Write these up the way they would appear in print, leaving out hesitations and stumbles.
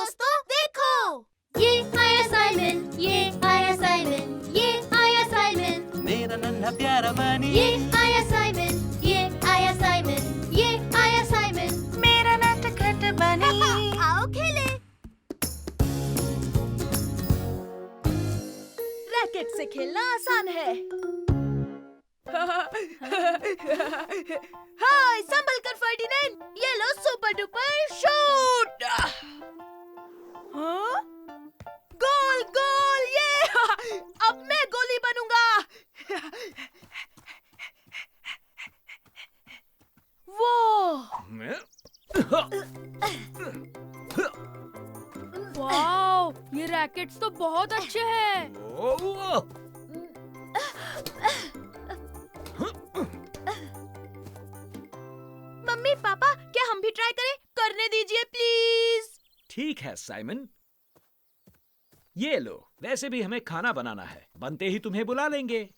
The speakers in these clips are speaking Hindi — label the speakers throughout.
Speaker 1: दोस्तों देखो,
Speaker 2: ये आया साइमन, ये आया साइमन, ये आया साइमन,
Speaker 3: मेरा नन्हा प्यारा बनी।
Speaker 2: ये आया साइमन, ये आया साइमन, ये आया साइमन,
Speaker 1: मेरा नटखट बनी। आओ खेले। रैकेट से खेलना आसान है। हाय, संभल कर फर्डिनेंड, ये लो सुपर डुपर शूट। हाँ? गोल गोल, ये अब मैं गोली बनूंगा। वो
Speaker 4: वाओ, ये रैकेट्स तो बहुत अच्छे हैं।
Speaker 1: मम्मी पापा, क्या हम भी ट्राई करें? करने दीजिए प्लीज।
Speaker 5: ठीक है साइमन, ये लो। वैसे भी हमें खाना बनाना है, बनते ही तुम्हें बुला लेंगे।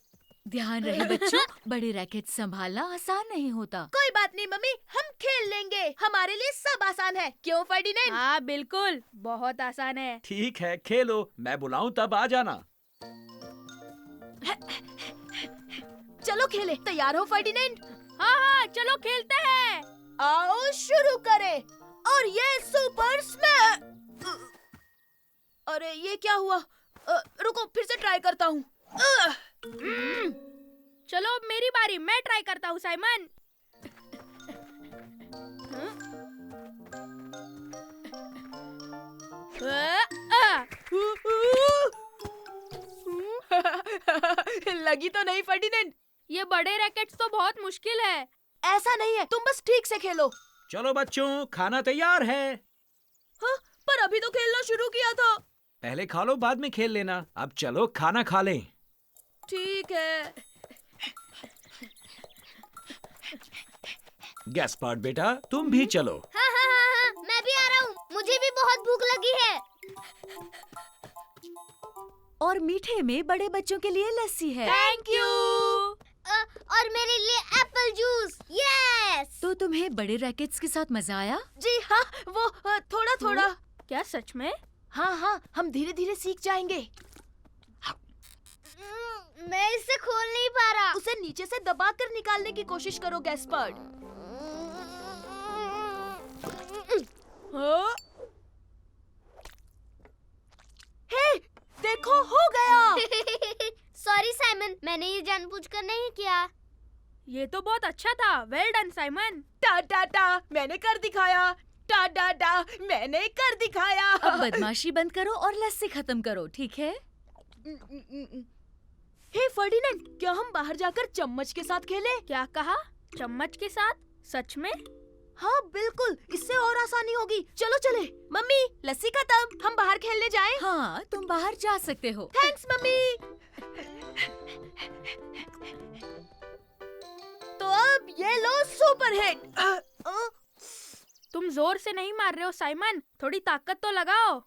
Speaker 4: ध्यान रहे बच्चों, बड़े रैकेट संभालना आसान नहीं होता।
Speaker 1: कोई बात नहीं मम्मी, हम खेल लेंगे। हमारे लिए सब आसान है, क्यों फर्डिनेंड?
Speaker 4: हाँ बिल्कुल, बहुत आसान है।
Speaker 5: ठीक है, खेलो। मैं बुलाऊं तब आ जाना।
Speaker 1: चलो खेले। तैयार हो फर्डिनेंड?
Speaker 4: हाँ हाँ, चलो खेलते हैं।
Speaker 1: आओ शुरू करें। और ये सुपर स्मैश। अरे ये क्या हुआ? रुको, फिर से ट्राई करता हूँ।
Speaker 4: चलो अब मेरी बारी, मैं ट्राई करता हूँ साइमन।
Speaker 1: लगी तो नहीं फर्डिनेंड?
Speaker 4: ये बड़े रैकेट्स तो बहुत मुश्किल है।
Speaker 1: ऐसा नहीं है, तुम बस ठीक से खेलो।
Speaker 5: चलो बच्चों, खाना तैयार है।
Speaker 1: हाँ, पर अभी तो खेलना शुरू किया था।
Speaker 5: पहले खा लो, बाद में खेल लेना। अब चलो खाना खा लें।
Speaker 1: ठीक है।
Speaker 5: गैस्पार्ड बेटा, तुम भी चलो।
Speaker 2: हाँ हाँ हाँ हाँ, मैं भी आ रहा हूँ, मुझे भी बहुत भूख लगी है।
Speaker 1: और मीठे में बड़े बच्चों के लिए लस्सी है।
Speaker 4: Thank you.
Speaker 2: और मेरे लिए एप्पल जूस। यस।
Speaker 4: तो तुम्हें बड़े रैकेट्स के साथ मजा आया?
Speaker 1: जी हाँ, वो थोड़ा थोड़ा।
Speaker 4: क्या सच में?
Speaker 1: हाँ हाँ, हम धीरे धीरे सीख जाएंगे।
Speaker 2: मैं इसे खोल नहीं पा रहा।
Speaker 1: उसे नीचे से दबाकर निकालने की कोशिश करो गैस्पर्ड। हाँ? हे, देखो हो गया।
Speaker 2: सॉरी साइमन, मैंने ये जानबूझकर नहीं किया।
Speaker 4: ये तो बहुत अच्छा था। Well done Simon.
Speaker 1: टा टा टा, मैंने कर दिखाया। टा टा टा, मैंने कर दिखाया।
Speaker 4: अब बदमाशी बंद करो और लस्सी खत्म करो, ठीक है?
Speaker 1: हे फर्डिनेंड, क्या हम बाहर जाकर चम्मच के साथ खेलें?
Speaker 4: क्या कहा? चम्मच के साथ? सच में?
Speaker 1: हाँ बिल्कुल, इससे और आसानी होगी। चलो चले। मम्मी, लस्सी खत्म, हम बाहर खेलने जाएं?
Speaker 4: हाँ, तुम बाहर जा सकते हो।
Speaker 1: Thanks mummy. तो अब ये लो सुपर हिट।
Speaker 4: तुम जोर से नहीं मार रहे हो साइमन, थोड़ी ताकत तो लगाओ।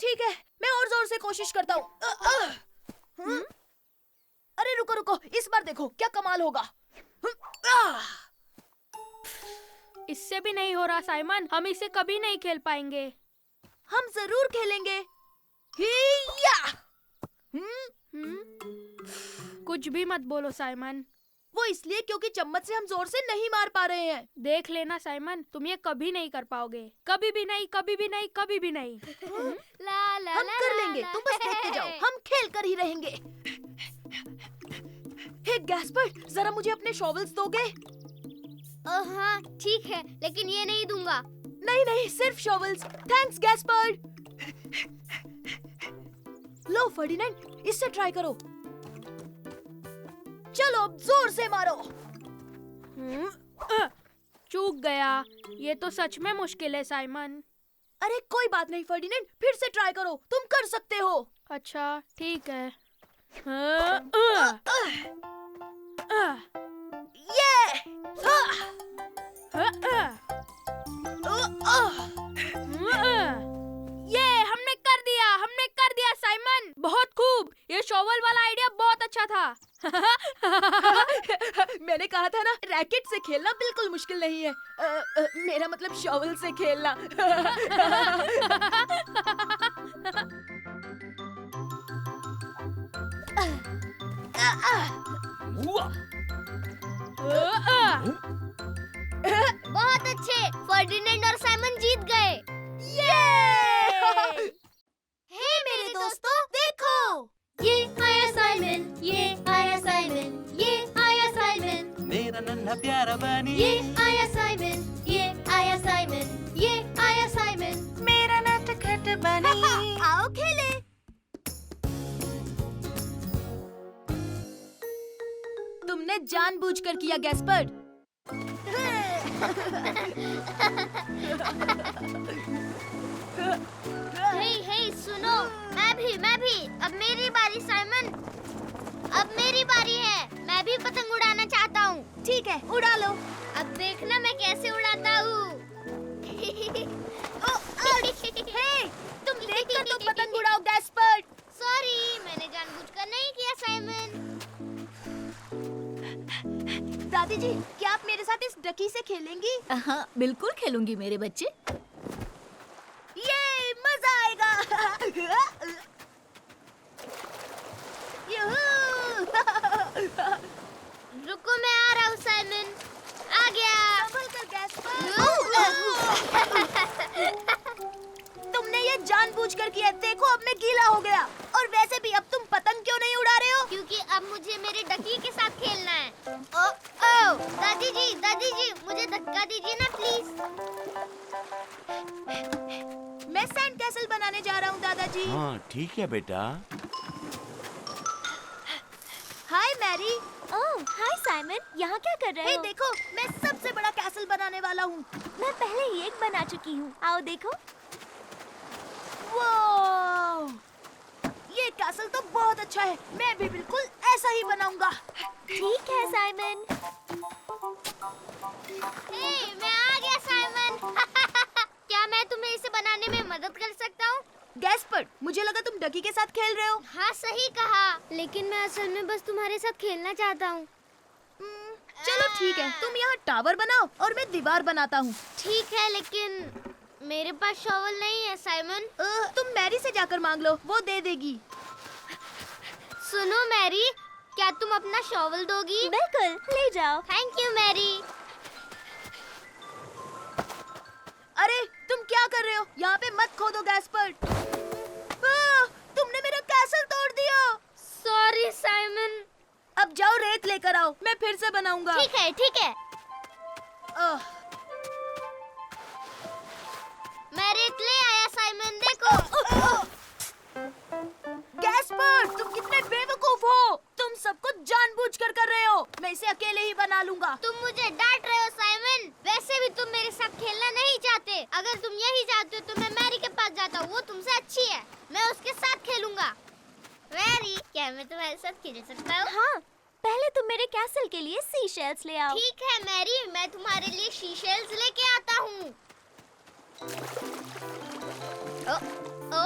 Speaker 1: ठीक है, मैं और जोर से कोशिश करता हूँ। अरे रुको रुको, इस बार देखो क्या कमाल होगा।
Speaker 4: इससे भी नहीं हो रहा साइमन, हम इसे कभी नहीं खेल पाएंगे।
Speaker 1: हम जरूर खेलेंगे। हिया!
Speaker 4: कुछ भी मत बोलो साइमन।
Speaker 1: वो इसलिए क्योंकि चम्मच से हम जोर से नहीं मार पा रहे हैं।
Speaker 4: देख लेना साइमन, तुम ये कभी नहीं कर पाओगे। कभी भी नहीं, कभी भी नहीं, कभी भी नहीं।
Speaker 2: ला ला
Speaker 1: हम
Speaker 2: ला
Speaker 1: कर
Speaker 2: ला,
Speaker 1: लेंगे,
Speaker 2: ला।
Speaker 1: तुम बस देखते जाओ, हम खेल कर ही रहेंगे। हे गैस्पर्ड, जरा मुझे अपने शॉवल्स दोगे?
Speaker 2: हाँ ठीक है, लेकिन ये नहीं दूंगा।
Speaker 1: नहीं नहीं, सिर्फ शॉवल्स। Thanks Gaspard. लो फर्डिनेंड, इससे ट्राई करो। चलो अब जोर से मारो।
Speaker 4: चूक गया। ये तो सच में मुश्किल है साइमन।
Speaker 1: अरे कोई बात नहीं फर्डिनेंड, फिर से ट्राई करो, तुम कर सकते हो।
Speaker 4: अच्छा ठीक है।
Speaker 1: ये
Speaker 4: ये हमने कर दिया साइमन, बहुत खूब। ये शॉवल वाला आइडिया बहुत अच्छा था।
Speaker 1: मैंने कहा था ना, रैकेट से खेलना बिल्कुल मुश्किल नहीं है। मेरा मतलब शॉवल से खेलना।
Speaker 5: हुआ।
Speaker 2: बहुत अच्छे, फर्डिनेंड और साइमन जीत गए। हे मेरे दोस्तों, देखो, ये आया साइमन, ये आया साइमन, ये आया साइमन,
Speaker 3: मेरा नन्हा प्यारा बनी
Speaker 2: ये आया साइमन, ये आया साइमन, ये आया साइमन,
Speaker 3: मेरा नटखट बनी
Speaker 2: आओ खेले।
Speaker 1: तुमने जानबूझकर किया गैस्पर्ड।
Speaker 2: हे सुनो, मैं भी, अब मेरी बारी साइमन, अब मेरी बारी है, मैं भी पतंग उड़ाना चाहता हूँ।
Speaker 1: ठीक है, उड़ा लो।
Speaker 2: अब देखना मैं कैसे उड़ाता हूँ।
Speaker 1: हे, तुम देखकर तो पतंग उड़ाओ गैस्पर्ड।
Speaker 2: सॉरी, मैंने जानबूझकर नहीं किया साइमन।
Speaker 1: दादी जी, क्या आप मेरे साथ इस डकी से खेलेंगी?
Speaker 6: हाँ, बिल्कुल खेलूंगी मेरे बच्चे।
Speaker 1: ये मजा आएगा। यूहू!
Speaker 2: रुको, मैं आ रहा हूँ साइमन, आ गया।
Speaker 1: संभल कर गैस्पर्ड। तुमने ये जानबूझकर किया। देखो, अब मैं गीला हो गया। और वैसे भी अब तुम पतंग क्यों नहीं उड़ा रहे हो?
Speaker 2: क्योंकि अब मुझे मेरे डकी के साथ खेलना है। ओ, दादी जी, मुझे धक्का दीजिए ना प्लीज।
Speaker 1: मैं सैंड कैसल बनाने जा रहा हूँ दादाजी।
Speaker 7: हाँ ठीक है बेटा।
Speaker 1: हाय मैरी।
Speaker 2: ओह, हाय साइमन, यहाँ क्या कर रहे
Speaker 1: हे
Speaker 2: हो?
Speaker 1: देखो, मैं सबसे बड़ा कैसल बनाने वाला हूँ।
Speaker 2: मैं पहले ही एक बना चुकी हूँ, आओ देखो।
Speaker 1: वाह! ये कैसल तो बहुत अच्छा है। मैं भी बिल्कुल ऐसा ही बनाऊंगा।
Speaker 2: ठीक है साइमन। मैं आ गया साइमन। क्या मैं तुम्हें इसे बनाने में मदद कर सकता हूँ?
Speaker 1: गैस्पर्ड, मुझे लगा तुम डकी के साथ खेल रहे हो।
Speaker 2: हाँ सही कहा, लेकिन मैं असल में बस तुम्हारे साथ खेलना चाहता हूँ।
Speaker 1: चलो ठीक है, तुम यहाँ टावर बनाओ और मैं दीवार बनाता हूँ।
Speaker 2: ठीक है, लेकिन मेरे पास शॉवल नहीं है साइमन।
Speaker 1: तुम मैरी से जाकर मांग लो, वो दे देगी।
Speaker 2: सुनो मैरी, क्या तुम अपना शॉवल दोगी? बिल्कुल, ले जाओ। Thank you Mary.
Speaker 1: अरे तुम क्या कर रहे हो? यहाँ पे मत खोदो गैस्पर्ड। तुमने मेरा कैसल तोड़ दिया।
Speaker 2: Sorry Simon.
Speaker 1: अब जाओ रेत लेकर आओ, मैं फिर से बनाऊंगा।
Speaker 2: ठीक है, ठीक है। मैं रेत ले आया साइमन, देखो।
Speaker 1: गैस्पर्ड, तुम कितने बेवकूफ हो। तुम सब कुछ जानबूझकर कर रहे हो। मैं इसे अकेले ही बना लूंगा।
Speaker 2: तुम मुझे डांट रहे हो साइमन। वैसे भी तुम मेरे साथ खेलना नहीं चाहते। अगर तुम यही चाहते हो तो मैं मैरी के पास जाता हूँ, वो तुमसे अच्छी है। मैं उसके साथ खेलूंगा। मैरी, क्या मैं तुम्हारे साथ खेल सकता हूँ? हाँ, पहले तुम मेरे कैसल के लिए सी शेल्स ले आओ। ठीक है मैरी, मैं तुम्हारे लिए सी शेल्स लेके आता हूँ। ओ, ओ,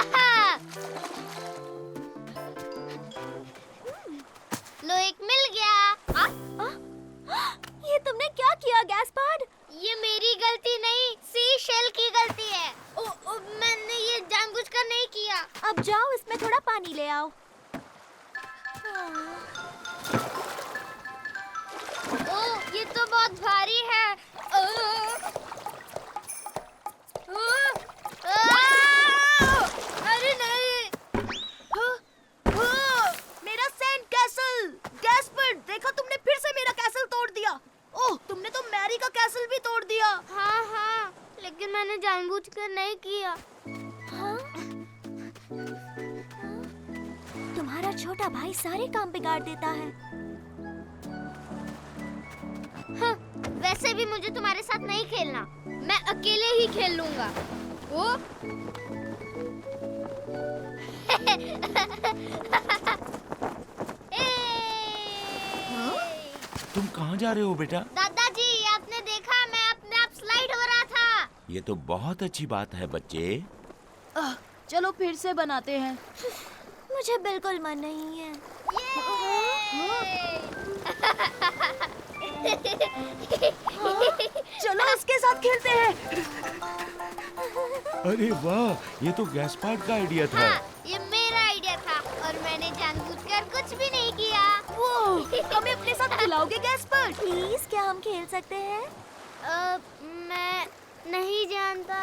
Speaker 2: आहा! लो, एक मिल गया। ये तुमने क्या किया गैस्पर्ड? ये मेरी गलती नहीं, सी शेल की गलती है। मैंने ये जानबूझकर नहीं किया। अब जाओ, इसमें थोड़ा पानी ले आओ। ये तो बहुत भारी है। अरे नहीं।
Speaker 1: मेरा सैंड कैसल। गैस्पर्ड, देखो तुमने फिर से मेरा कैसल तोड़ दिया। ओह, तुमने तो मैरी का कैसल भी तोड़ दिया।
Speaker 2: हाँ, लेकिन मैंने जानबूझकर नहीं किया। हाँ? तुम्हारा छोटा भाई सारे काम बिगाड़ देता है। हाँ, वैसे भी मुझे तुम्हारे साथ नहीं खेलना। मैं अकेले ही खेल लूंगा। ओ?
Speaker 7: तुम कहाँ जा रहे हो बेटा?
Speaker 2: दादाजी, आपने देखा, मैं अपने आप स्लाइड हो रहा था।
Speaker 7: ये तो बहुत अच्छी बात है बच्चे।
Speaker 1: चलो फिर से बनाते हैं।
Speaker 2: मुझे बिल्कुल मन नहीं है।
Speaker 1: चलो इसके साथ खेलते हैं।
Speaker 7: अरे वाह, ये तो गैस्पार्ड का आइडिया था।
Speaker 2: हाँ, ये मेरा आइडिया था और मैंने जानबूझकर कुछ भी नहीं किया।
Speaker 1: वो हमें अपने साथ खिलाओगे गैस्पर्ड?
Speaker 2: प्लीज क्या हम खेल सकते हैं? मैं नहीं जानता।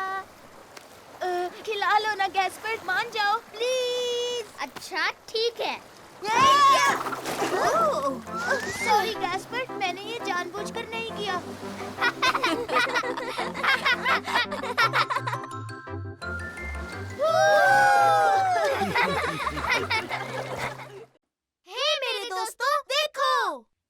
Speaker 1: खिला लो ना गैस्पर्ड, मान जाओ प्लीज।
Speaker 2: अच्छा ठीक है।
Speaker 1: सॉरी गैस्पर्ड, मैंने ये जानबूझकर नहीं किया। हे मेरे दोस्तों, देखो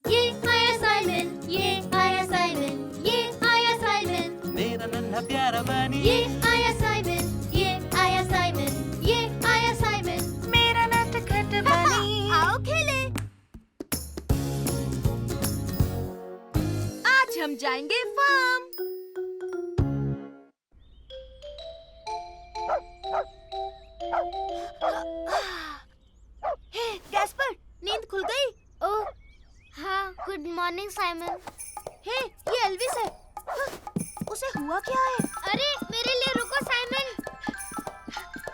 Speaker 2: ये आया साइमन, ये आया साइमन, ये आया साइमन,
Speaker 3: मेरा नन्हा प्यारा बनी
Speaker 2: ये आया साइमन, ये आया साइमन, ये आया साइमन।
Speaker 3: मेरा नटखट बनी।
Speaker 1: आओ खेले। आज हम जाएंगे फार्म। हे गैस्पर्ड, नींद खुल गई?
Speaker 2: ओह हाँ, गुड मॉर्निंग साइमन।
Speaker 1: हे ये एल्विस है। उसे हुआ क्या है?
Speaker 2: अरे मेरे लिए रुको साइमन।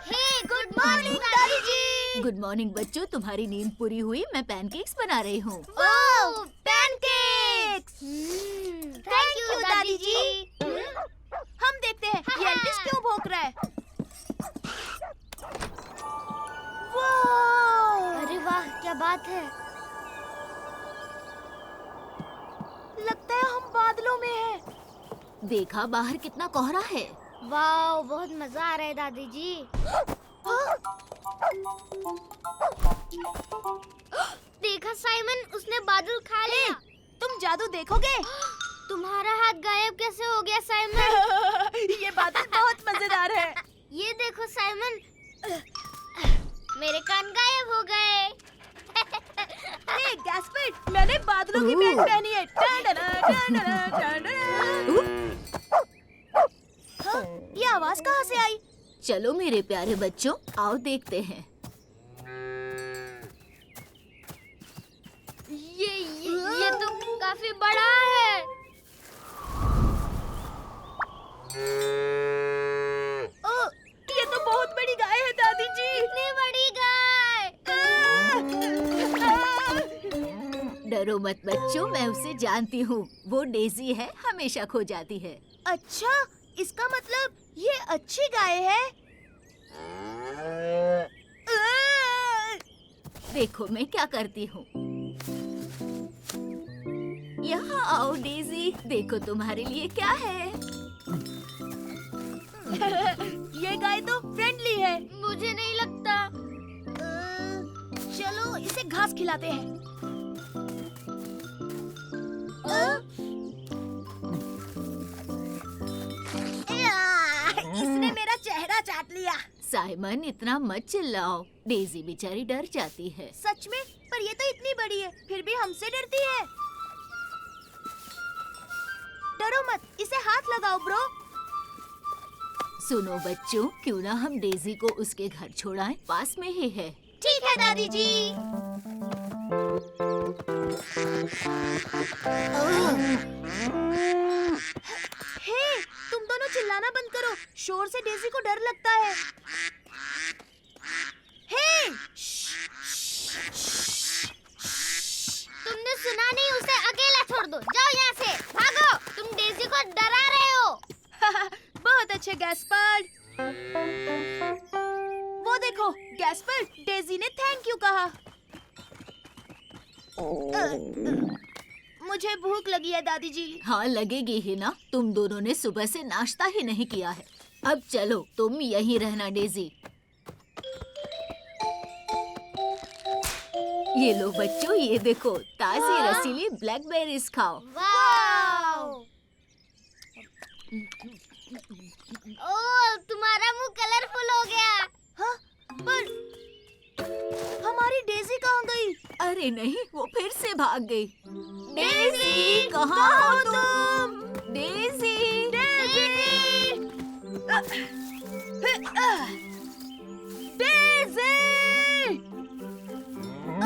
Speaker 2: हे गुड
Speaker 1: मॉर्निंग दादी जी।
Speaker 6: गुड मॉर्निंग बच्चों, तुम्हारी नींद पूरी हुई। मैं पैनकेक्स बना रही हूँ।
Speaker 2: ओह
Speaker 1: पैनकेक्स।
Speaker 2: थैंक यू दादी जी।
Speaker 1: हम देखते हैं ये एल्विस क्यों भौंक रहा है। वाह!
Speaker 2: अरे वाह क्या बात है।
Speaker 1: लगता है हम बादलों में हैं।
Speaker 6: देखा बाहर कितना कोहरा है।
Speaker 2: वाह बहुत मजा आ रहा है दादी जी। देखा साइमन, उसने बादल खा लिया।
Speaker 1: तुम जादू देखोगे?
Speaker 2: तुम्हारा हाथ गायब कैसे हो गया साइमन?
Speaker 1: ये बादल बहुत मजेदार है।
Speaker 2: ये देखो साइमन, मेरे कान गायब हो गए।
Speaker 1: हे गैस्पर्ड, मैंने बादलों की पैंट पहनी है। हाँ, ये आवाज कहाँ से आई?
Speaker 6: चलो मेरे प्यारे बच्चों, आओ देखते हैं।
Speaker 2: ये तो काफी बड़ा है।
Speaker 1: ओ, ये तो बहुत बड़ी गाय है दादी जी।
Speaker 2: इतनी बड़ी गाय।
Speaker 6: डरो मत बच्चों, मैं उसे जानती हूँ। वो डेजी है, हमेशा खो जाती है।
Speaker 1: अच्छा, इसका मतलब ये अच्छी गाय है।
Speaker 6: देखो मैं क्या करती हूँ। यहाँ आओ डेजी, देखो तुम्हारे लिए क्या है।
Speaker 1: ये गाय तो फ्रेंडली है।
Speaker 2: मुझे नहीं लगता।
Speaker 1: चलो इसे घास खिलाते हैं। इसने मेरा चेहरा चाट लिया।
Speaker 6: साइमन इतना मत चिल्लाओ, डेजी बेचारी डर जाती है।
Speaker 1: सच में? पर ये तो इतनी बड़ी है, फिर भी हमसे डरती है। डरो मत, इसे हाथ लगाओ ब्रो।
Speaker 6: सुनो बच्चों, क्यों ना हम डेजी को उसके घर छोड़ाएं, पास में ही है।
Speaker 1: ठीक है दादी जी। हे, तुम दोनों चिल्लाना बंद करो। शोर से डेजी को डर लगता है। हे,
Speaker 2: तुमने सुना नहीं? उसे अकेला छोड़ दो। जाओ यहाँ से, भागो। तुम डेजी को डरा रहे हो।
Speaker 1: बहुत अच्छे गैस्पर्ड। वो देखो गैस्पर्ड, डेजी ने थैंक यू कहा। मुझे भूख लगी है दादी जी।
Speaker 6: हाँ लगेगी ही ना, तुम दोनों ने सुबह से नाश्ता ही नहीं किया है। अब चलो तुम यहीं रहना डेजी। ये लो बच्चों, ये देखो ताजी रसीली ब्लैकबेरीज खाओ।
Speaker 2: वाओ! ओह, तुम्हारा मुंह कलरफुल हो गया।
Speaker 1: हाँ, पर हमारी डेजी कहाँ गई?
Speaker 6: अरे नहीं, वो फिर से भाग गई।
Speaker 1: डेजी,
Speaker 6: कहाँ हो तुम? Daisy,
Speaker 1: Daisy!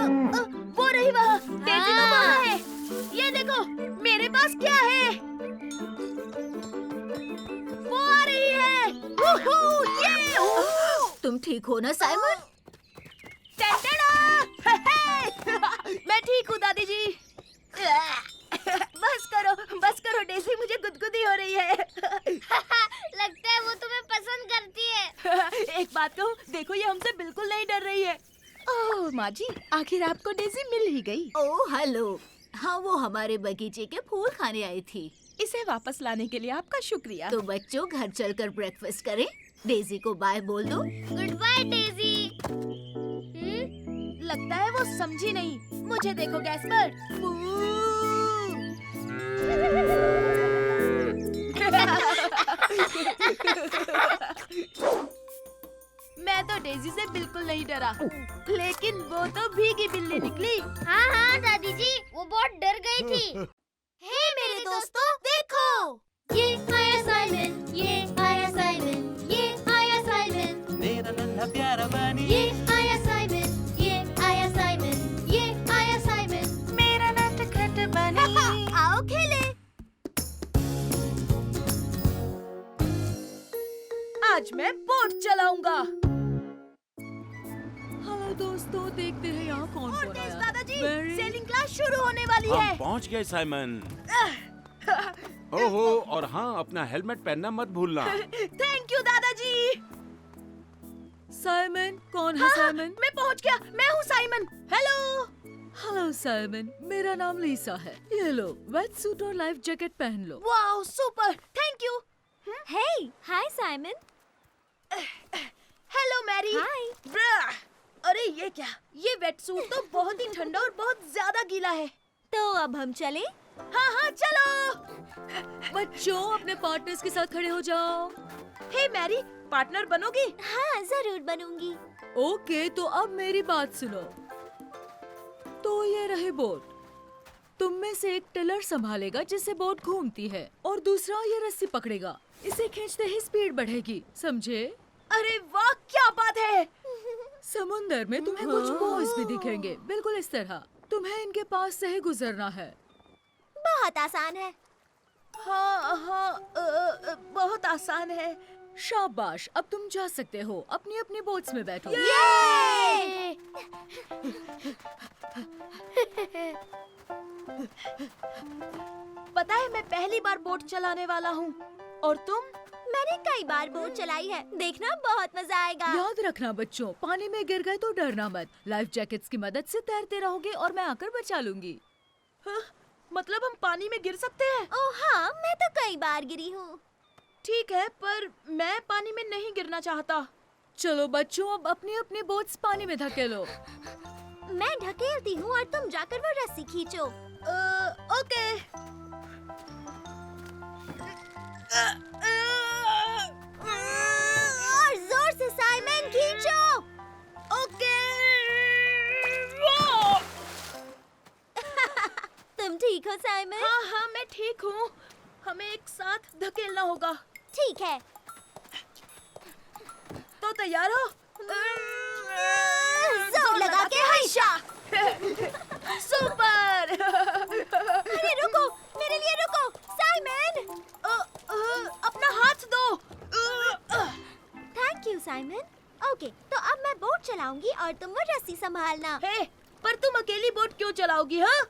Speaker 1: वो रही वहाँ, डेज़ी तो वहाँ है। ये देखो, मेरे पास क्या है? वो आ रही है। वूहू, ये
Speaker 6: तुम ठीक हो ना साइमन?
Speaker 1: टेंटेड़ा! मैं ठीक हूँ दादी जी। बस करो डेज़ी, मुझे गुदगुदी हो रही है।
Speaker 2: लगता है वो तुम्हें पसंद करती है।
Speaker 1: एक बात कहूँ, देखो ये हमसे बिल्कुल नहीं डर रही है। ओह माँ जी, आखिर आपको डेज़ी मिल ही गई।
Speaker 6: Oh hello. हाँ, वो हमारे बगीचे के फूल खाने आई थी।
Speaker 1: इसे वापस लाने के लिए आपका शुक्रिया।
Speaker 6: तो बच्चों, घर चलकर ब्रेकफास्ट करें। डेज़ी को बाय बोल दो।
Speaker 2: Goodbye Daisy.
Speaker 1: लगता है वो समझी नहीं। मुझे देखो गैस्पर्ड। मैं तो डेज़ी से बिल्कुल नहीं डरा, लेकिन वो तो भीगी बिल्ली निकली।
Speaker 2: हाँ हाँ दादी जी, वो बहुत डर गई थी। हे मेरे दोस्तों, देखो, ये आया साइमन, ये आया साइमन, ये आया साइमन,
Speaker 3: मेरा नन्हा प्यारा बनी
Speaker 2: ये आया साइमन, ये आया साइमन, ये आया साइमन।
Speaker 3: मेरा नटखट बनी
Speaker 2: आओ खेले।
Speaker 1: आज मैं बोट चलाऊंगा।
Speaker 8: हेलो दोस्तों, देखते हैं यहाँ कौन
Speaker 1: और
Speaker 8: कौन
Speaker 1: तेज
Speaker 8: आया।
Speaker 1: दादाजी,
Speaker 8: Very-
Speaker 1: सेलिंग क्लास शुरू होने वाली
Speaker 7: हम
Speaker 1: है।
Speaker 7: पहुंच गए साइमन। ओहो, और हाँ, अपना हेलमेट पहनना मत भूलना।
Speaker 1: थैंक यू दादाजी।
Speaker 8: साइमन, कौन है
Speaker 1: हाँ,
Speaker 8: साइमन?
Speaker 1: मैं पहुंच गया। मैं हूँ साइमन। हेलो।
Speaker 8: हेलो साइमन, मेरा नाम लीसा है। ये लो, वेट सूट और लाइफ जैकेट पहन लो।
Speaker 1: Wow, super, thank you.
Speaker 2: Hey, hi Simon.
Speaker 1: Hello Mary.
Speaker 2: Hi.
Speaker 1: ब्रा! अरे ये क्या? ये वेट सूट तो बहुत ही ठंडा और बहुत ज्यादा गीला है।
Speaker 2: तो अब हम चले?
Speaker 1: हाँ हाँ चलो।
Speaker 8: बच्चों, अपने पार्टनर्स के साथ खड़े हो जाओ।
Speaker 1: हे मैरी, पार्टनर बनोगी?
Speaker 2: हाँ, जरूर बनूंगी।
Speaker 8: ओके, तो अब मेरी बात सुनो। तो ये रहे बोट। तुम में से एक टिलर संभालेगा जिससे बोट घूमती है, और दूसरा ये रस्सी पकड़ेगा। इसे खींचते ही स्पीड बढ़ेगी, समझे?
Speaker 1: अरे वाह, क्या बात है।
Speaker 8: समुंदर में तुम्हें कुछ बॉयज भी दिखेंगे, बिल्कुल इस तरह। तुम्हें इनके पास से ही गुजरना है।
Speaker 2: बहुत आसान है।
Speaker 1: हाँ हाँ, बहुत आसान है।
Speaker 8: शाबाश, अब तुम जा सकते हो। अपनी अपनी बोट्स में बैठो।
Speaker 1: ये! पता है, मैं पहली बार बोट चलाने वाला हूँ। और तुम?
Speaker 2: मैंने कई बार बोट चलाई है, देखना बहुत मजा आएगा।
Speaker 8: याद रखना बच्चों, पानी में गिर गए तो डरना मत। लाइफ जैकेट्स की मदद से तैरते रहोगे और मैं आकर बचा लूंगी।
Speaker 1: हाँ, मतलब हम पानी में गिर सकते हैं?
Speaker 2: ओह हाँ, मैं तो कई बार गिरी हूँ।
Speaker 1: ठीक है, पर मैं पानी में नहीं गिरना चाहता।
Speaker 8: चलो बच्चों, अब अपनी अपनी बोट्स पानी में धकेलो।
Speaker 2: मैं ढकेलती हूँ और तुम जाकर वो रस्सी खींचो।
Speaker 1: ओके।
Speaker 2: और जोर से साइमन, खींचो।
Speaker 1: ओके।
Speaker 2: तुम ठीक हो साइमन?
Speaker 1: हाँ हाँ, मैं ठीक हूँ। हमें एक साथ धकेलना होगा।
Speaker 2: ठीक है।
Speaker 1: तो तैयार हो?
Speaker 2: जोर लगा के हंसा।
Speaker 1: सुपर।
Speaker 2: अरे रुको, मेरे लिए रुको, साइमन।
Speaker 1: अपना हाथ दो।
Speaker 2: Thank you Simon. ओके, तो अब मैं बोट चलाऊंगी और तुम वो रस्सी संभालना।
Speaker 1: हे, पर तुम अकेली बोट क्यों चलाओगी? हाँ?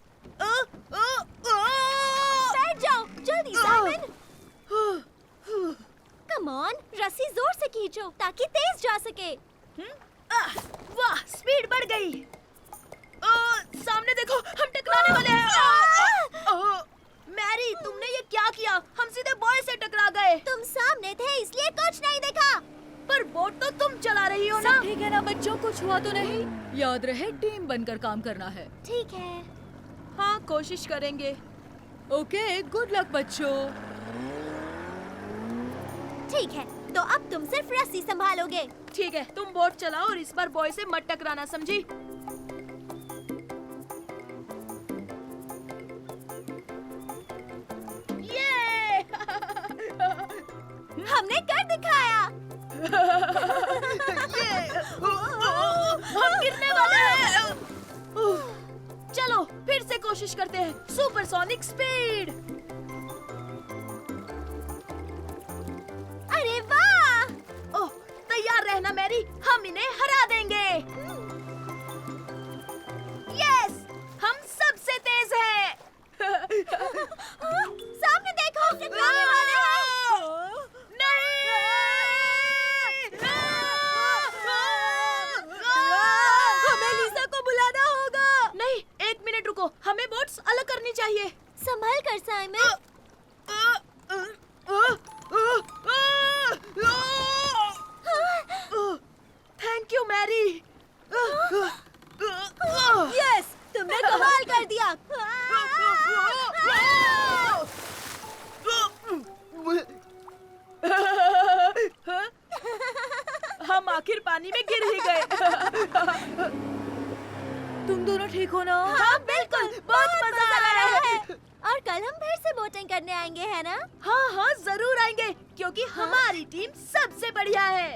Speaker 2: बैठ जाओ, जल्दी साइमन। कम ऑन, रस्सी जोर से खींचो ताकि तेज जा सके।
Speaker 1: वाह, स्पीड बढ़ गई। सामने देखो, हम टकराने वाले हैं। मैरी, तुमने ये क्या किया? हम सीधे बॉय से टकरा गए।
Speaker 2: तुम सामने थे इसलिए कुछ नहीं देखा।
Speaker 1: पर बोट तो तुम चला रही हो ना?
Speaker 8: सब ठीक है ना बच्चों, कुछ हुआ तो नहीं? याद रहे, टीम बनकर काम करना है।
Speaker 2: ठीक है।
Speaker 1: हाँ, कोशिश करेंगे।
Speaker 8: ओके, गुड लक बच्चों।
Speaker 2: ठीक है, तो अब तुम सिर्फ रस्सी संभालोगे।
Speaker 1: ठीक है, तुम बोट चलाओ और इस बार बॉय से मत टकराना, समझी? ये!
Speaker 2: हमने कर दिखाया।
Speaker 1: ये! हम गिरने वाले हैं। कोशिश करते हैं। Supersonic speed.
Speaker 2: अरे वाह!
Speaker 1: ओह, तैयार रहना मैरी, हम इन्हें हरा देंगे। यस, हम सबसे तेज हैं।
Speaker 2: सामने देखो, टकराने वाले हैं।
Speaker 1: हमें लीसा को बुलाना होगा। नहीं, 1 मिनट रुको, हमें बोट्स अलग करनी चाहिए।
Speaker 2: संभल कर Simon.
Speaker 1: Thank you Mary.
Speaker 2: Yes, तुमने कमाल कर दिया।
Speaker 1: हम आखिर पानी में गिर ही गए।
Speaker 8: तुम दोनों ठीक हो ना?
Speaker 1: हाँ बिल्कुल, बहुत मजा आ रहा है।
Speaker 2: और कल हम फिर से बोटिंग करने आएंगे, है ना?
Speaker 1: हाँ हाँ जरूर आएंगे, क्योंकि हमारी टीम सबसे बढ़िया है।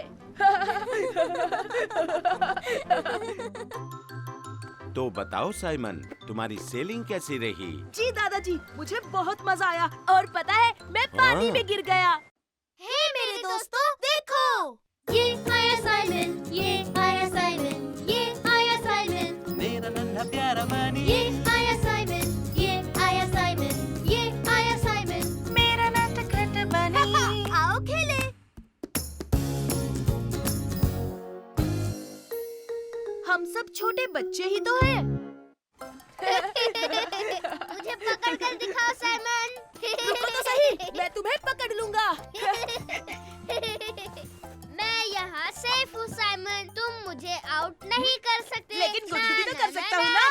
Speaker 7: तो बताओ साइमन, तुम्हारी सेलिंग कैसी रही?
Speaker 1: जी दादाजी, मुझे बहुत मजा आया। और पता है, मैं पानी
Speaker 7: हाँ।
Speaker 1: में गिर गया।
Speaker 2: हे मेरे दोस्तों, देखो, ये आया साइमन, ये आया साइमन, ये आया साइमन,
Speaker 3: मेरा नन्हा प्यारा बनी
Speaker 2: ये आया साइमन, ये आया साइमन, ये आया साइमन।
Speaker 3: मेरा नटखट बनी
Speaker 2: आओ खेले।
Speaker 1: हम सब छोटे बच्चे ही तो हैं।
Speaker 2: मुझे पकड़ कर दिखाओ साइमन।
Speaker 1: रुको तो सही, मैं तुम्हें पकड़ लूंगा।
Speaker 2: मैं यहाँ सेफ हूँ साइमन, तुम मुझे आउट नहीं कर सकते।
Speaker 1: लेकिन गुदगुदी तो कर सकता हूँ ना।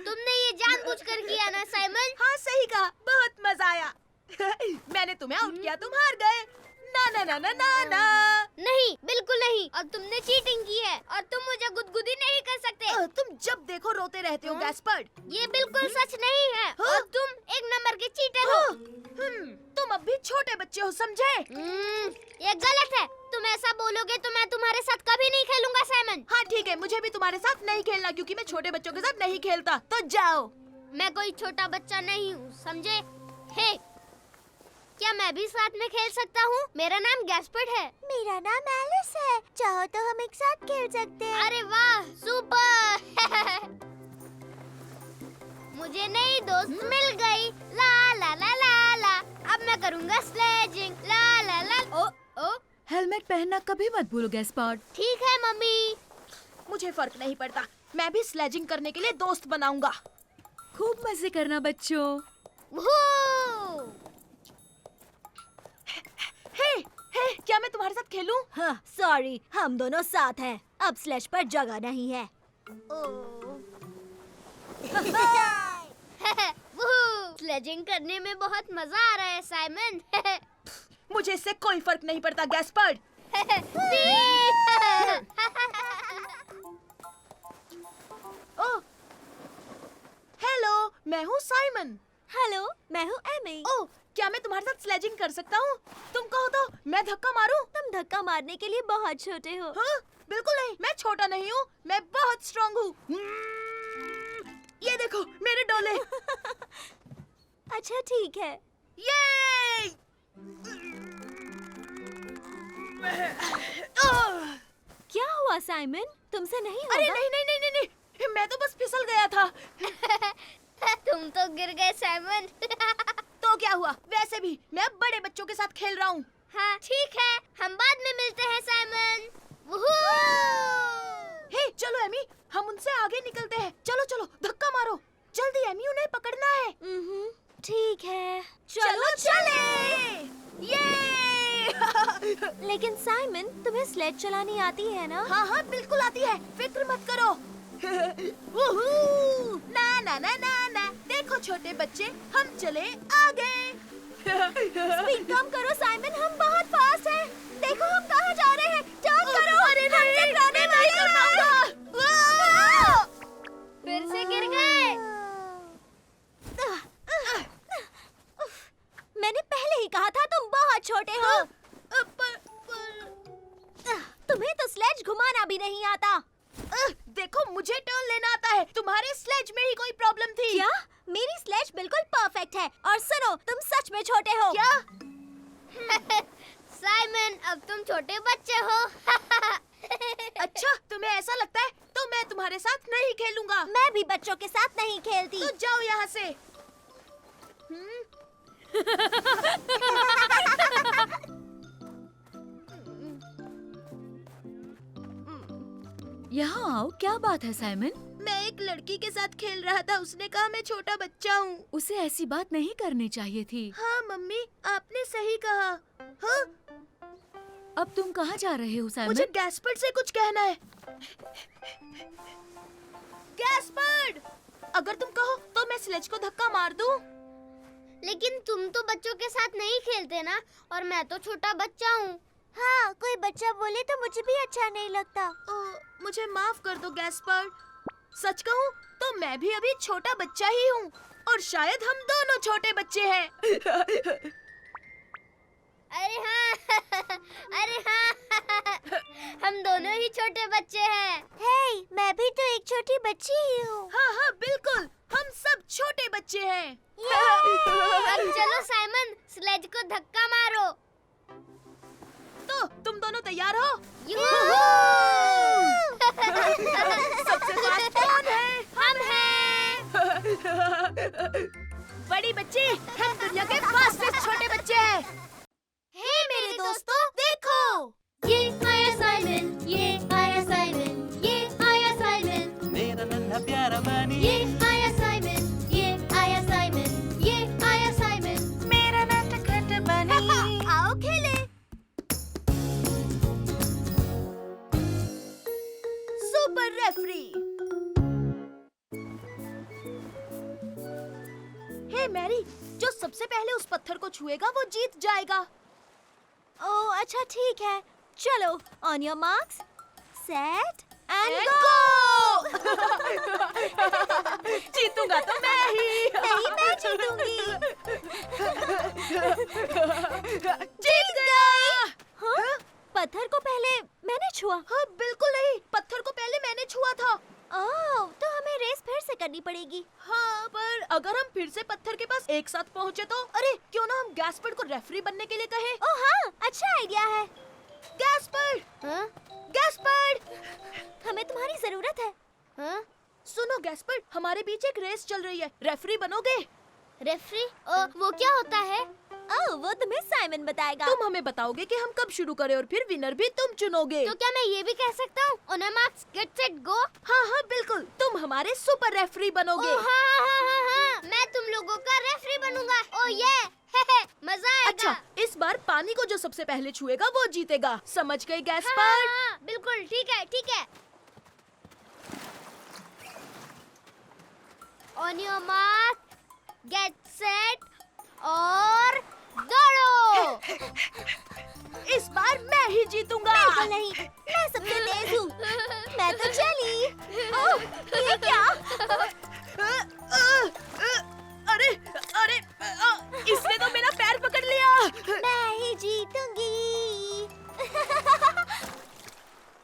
Speaker 2: तुमने ये जानबूझकर किया ना साइमन?
Speaker 1: हाँ सही कहा, बहुत मजा आया। मैंने तुम्हें आउट किया, तुम हार गए। ना ना ना ना ना ना।
Speaker 2: नहीं, बिल्कुल नहीं। और तुमने चीटिंग की है और तुम मुझे गुदगुदी नहीं कर सकते।
Speaker 1: तुम जब देखो रोते रहते हो गैस्पर्ड।
Speaker 2: ये बिल्कुल सच नहीं है। और तुम 1 नंबर के चीटर हो।
Speaker 1: तुम अब भी छोटे बच्चे हो, समझे?
Speaker 2: ये गलत है। तुम ऐसा बोलोगे तो मैं तुम्हारे साथ कभी नहीं खेलूंगा साइमन।
Speaker 1: हाँ ठीक है, मुझे भी तुम्हारे साथ नहीं खेलना, क्योंकि मैं छोटे बच्चों के साथ नहीं खेलता। तो जाओ।
Speaker 2: मैं कोई छोटा बच्चा नहीं हूँ, समझे? हे, क्या मैं भी साथ में खेल सकता हूँ? मेरा नाम गैस्पर्ड है। मेरा नाम एलिस है। चाहो तो हम एक साथ खेल सकते हैं। अरे वाह, सुपर। मुझे नई दोस्त मिल गई। ला ला ला ला ला। अब मैं करूँगा स्लेजिंग। ला ला ला। ओ ओ,
Speaker 8: हेलमेट पहनना कभी मत भूलो गैस्पर्ड।
Speaker 2: ठीक है मम्मी।
Speaker 1: मुझे फर्क नहीं पड़ता, मैं भी स्लेजिंग करने के लिए दोस्त बनाऊंगा।
Speaker 8: खूब मजे करना बच्चों।
Speaker 2: वूहू!
Speaker 1: हे, क्या मैं तुम्हारे साथ खेलूं?
Speaker 2: हाँ, सॉरी, हम दोनों साथ हैं। अब स्लेज पर जगह नहीं है। स्लेजिंग करने में बहुत मजा आ रहा है साइमन।
Speaker 1: मुझे इससे कोई फर्क नहीं पड़ता गैस्पर्ड। ओह, हेलो, मैं हूँ साइमन।
Speaker 2: हेलो, मैं हूँ एमी।
Speaker 1: ओह, क्या मैं तुम्हारे साथ स्लेजिंग कर सकता हूँ? तुम कहो तो मैं धक्का मारूं?
Speaker 2: तुम धक्का मारने के लिए बहुत छोटे हो।
Speaker 1: हाँ, बिल्कुल नहीं, मैं छोटा नहीं हूँ, मैं बहुत स्ट्रॉन्ग हूँ। ये देखो मेरे डोले।
Speaker 2: अच्छा ठीक है।
Speaker 1: ये
Speaker 2: क्या हुआ साइमन? तुमसे नहीं होगा?
Speaker 1: अरे नहीं नहीं नहीं नहीं नहीं, मैं तो बस फिसल गया था।
Speaker 2: तुम तो गिर गए साइमन।
Speaker 1: तो क्या हुआ? वैसे भी मैं अब बड़े बच्चों के साथ खेल रहा हूँ।
Speaker 2: हाँ ठीक है, हम बाद में मिलते हैं साइमन।
Speaker 1: हे, चलो एमी, हम उनसे आगे निकलते हैं। चलो चलो, धक्का मारो जल्दी एमी, उन्हें पकड़ना है।
Speaker 2: ठीक है,
Speaker 1: चलो चले। ये
Speaker 2: लेकिन साइमन, तुम्हें स्लेज चलानी आती है ना?
Speaker 1: हाँ हाँ बिल्कुल आती है, फिक्र मत करो। वूहू! ना ना ना ना ना, देखो छोटे बच्चे, हम चले आगे।
Speaker 2: स्पीड कम करो साइमन, हम बहुत फास्ट हैं। देखो हम कहाँ जा रहे हैं। टर्न करो।
Speaker 1: अरे नहीं, मैं नहीं कर पाऊंगा।
Speaker 2: फिर से गिर गए। मैंने पहले ही कहा था तुम बहुत छोटे हो। तुम्हें तो स्लेज घुमाना भी नहीं आता।
Speaker 1: देखो मुझे टर्न लेना आता है, तुम्हारे स्लेज में ही कोई प्रॉब्लम थी।
Speaker 2: क्या? मेरी स्लेज बिल्कुल परफेक्ट है। और सुनो, तुम सच में छोटे हो।
Speaker 1: क्या?
Speaker 2: साइमन, अब तुम छोटे बच्चे हो।
Speaker 1: अच्छा, तुम्हें ऐसा लगता है तो मैं तुम्हारे साथ नहीं खेलूंगा।
Speaker 2: मैं भी बच्चों के साथ नहीं खेलती।
Speaker 1: तो जाओ यहाँ से।
Speaker 8: यहाँ आओ, क्या बात है साइमन?
Speaker 1: मैं एक लड़की के साथ खेल रहा था, उसने कहा मैं छोटा बच्चा हूँ।
Speaker 8: उसे ऐसी बात नहीं करनी चाहिए थी।
Speaker 1: हाँ मम्मी, आपने सही कहा। हाँ,
Speaker 8: अब तुम कहाँ जा रहे हो साइमन?
Speaker 1: मुझे गैस्पर्ड से कुछ कहना है। गैस्पर्ड, अगर तुम कहो तो मैं स्लेज को धक्का मार दूं।
Speaker 2: लेकिन तुम तो बच्चों के साथ नहीं खेलते ना, और मैं तो छोटा बच्चा हूँ। हाँ, कोई बच्चा बोले तो मुझे भी अच्छा नहीं लगता।
Speaker 1: मुझे माफ कर दो गैस्पर्ड। सच कहूँ तो मैं भी अभी छोटा बच्चा ही हूँ, और शायद हम दोनों छोटे बच्चे हैं।
Speaker 2: अरे हाँ, अरे हाँ, हम दोनों ही छोटे बच्चे हैं। हे, मैं भी तो एक छोटी बच्ची ही हूँ।
Speaker 1: हाँ हाँ बिल्कुल, हम सब छोटे बच्चे हैं।
Speaker 2: अब चलो साइमन, स्लेज को धक्का मारो।
Speaker 1: तो तुम दोनों तैयार हो? सबसे फास्ट कौन है?
Speaker 2: हम हैं।
Speaker 1: बड़ी बच्ची, हम दुनिया के फास्टेस्ट छोटे बच्चे हैं।
Speaker 2: हे मेरे दोस्तों, देखो, ये आया साइमन, ये आया साइमन, ये आया साइमन,
Speaker 3: मेरा नन्हा प्यारा बनी
Speaker 2: ये आया साइमन, ये आया साइमन, ये आया साइमन।
Speaker 3: मेरा नटखट बनी
Speaker 2: आओ खेले।
Speaker 1: Super referee. हे मैरी, जो सबसे पहले उस पत्थर को छुएगा वो जीत जाएगा।
Speaker 2: ओह, अच्छा ठीक है। चलो, on your marks, set and
Speaker 1: And
Speaker 2: गो।
Speaker 1: जीतूंगा तो मैं ही।
Speaker 2: नहीं, मैं जीतूंगी।
Speaker 1: जीत गया।
Speaker 2: हाँ? पत्थर को पहले मैंने छुआ।
Speaker 1: हाँ बिल्कुल नहीं, पत्थर को पहले मैंने छुआ था।
Speaker 2: ओह, तो हमें रेस फिर से करनी पड़ेगी।
Speaker 1: हाँ, पर अगर हम फिर से पत्थर के पास एक साथ पहुँचे तो? अरे क्यों ना हम गैस्पर्ड को रेफरी बनने के लिए कहें?
Speaker 2: ओह हाँ, अच्छा आइडिया है।
Speaker 1: गैस्पर्ड,
Speaker 2: हाँ?
Speaker 1: गैस्पर्ड,
Speaker 2: हमें तुम्हारी जरूरत है। हाँ?
Speaker 1: सुनो गैस्पर्ड, हमारे बीच एक रेस चल रही है, रेफरी बनोगे?
Speaker 2: रेफरी? वो क्या होता है? ओह, वो तुम्हें साइमन बताएगा।
Speaker 1: तुम हमें बताओगे कि हम कब शुरू करें और फिर विनर भी तुम चुनोगे।
Speaker 2: तो क्या मैं ये भी कह सकता हूँ? On your marks, get set go.
Speaker 1: हाँ हाँ बिल्कुल, तुम हमारे सुपर रेफरी बनोगे।
Speaker 2: ओह हाँ हाँ हाँ हाँ, मैं तुम लोगों का रेफरी बनूंगा। ओह ये, मजा आएगा।
Speaker 1: अच्छा, इस बार पानी को जो सबसे पहले छुएगा वो जीतेगा। समझ गई
Speaker 2: हाँ,
Speaker 1: गैस्पर्ड?
Speaker 2: हाँ, बिल्कुल ठीक है, ठीक है। On your mark, get set और दौड़ो।
Speaker 1: इस बार मैं ही जीतूंगा।
Speaker 2: बिल्कुल नहीं, मैं सबसे तेज हूँ। मैं तो चली। ओह, ये क्या?
Speaker 1: अरे अरे, इसने तो मेरा पैर पकड़ लिया।
Speaker 2: मैं ही जीतूंगी।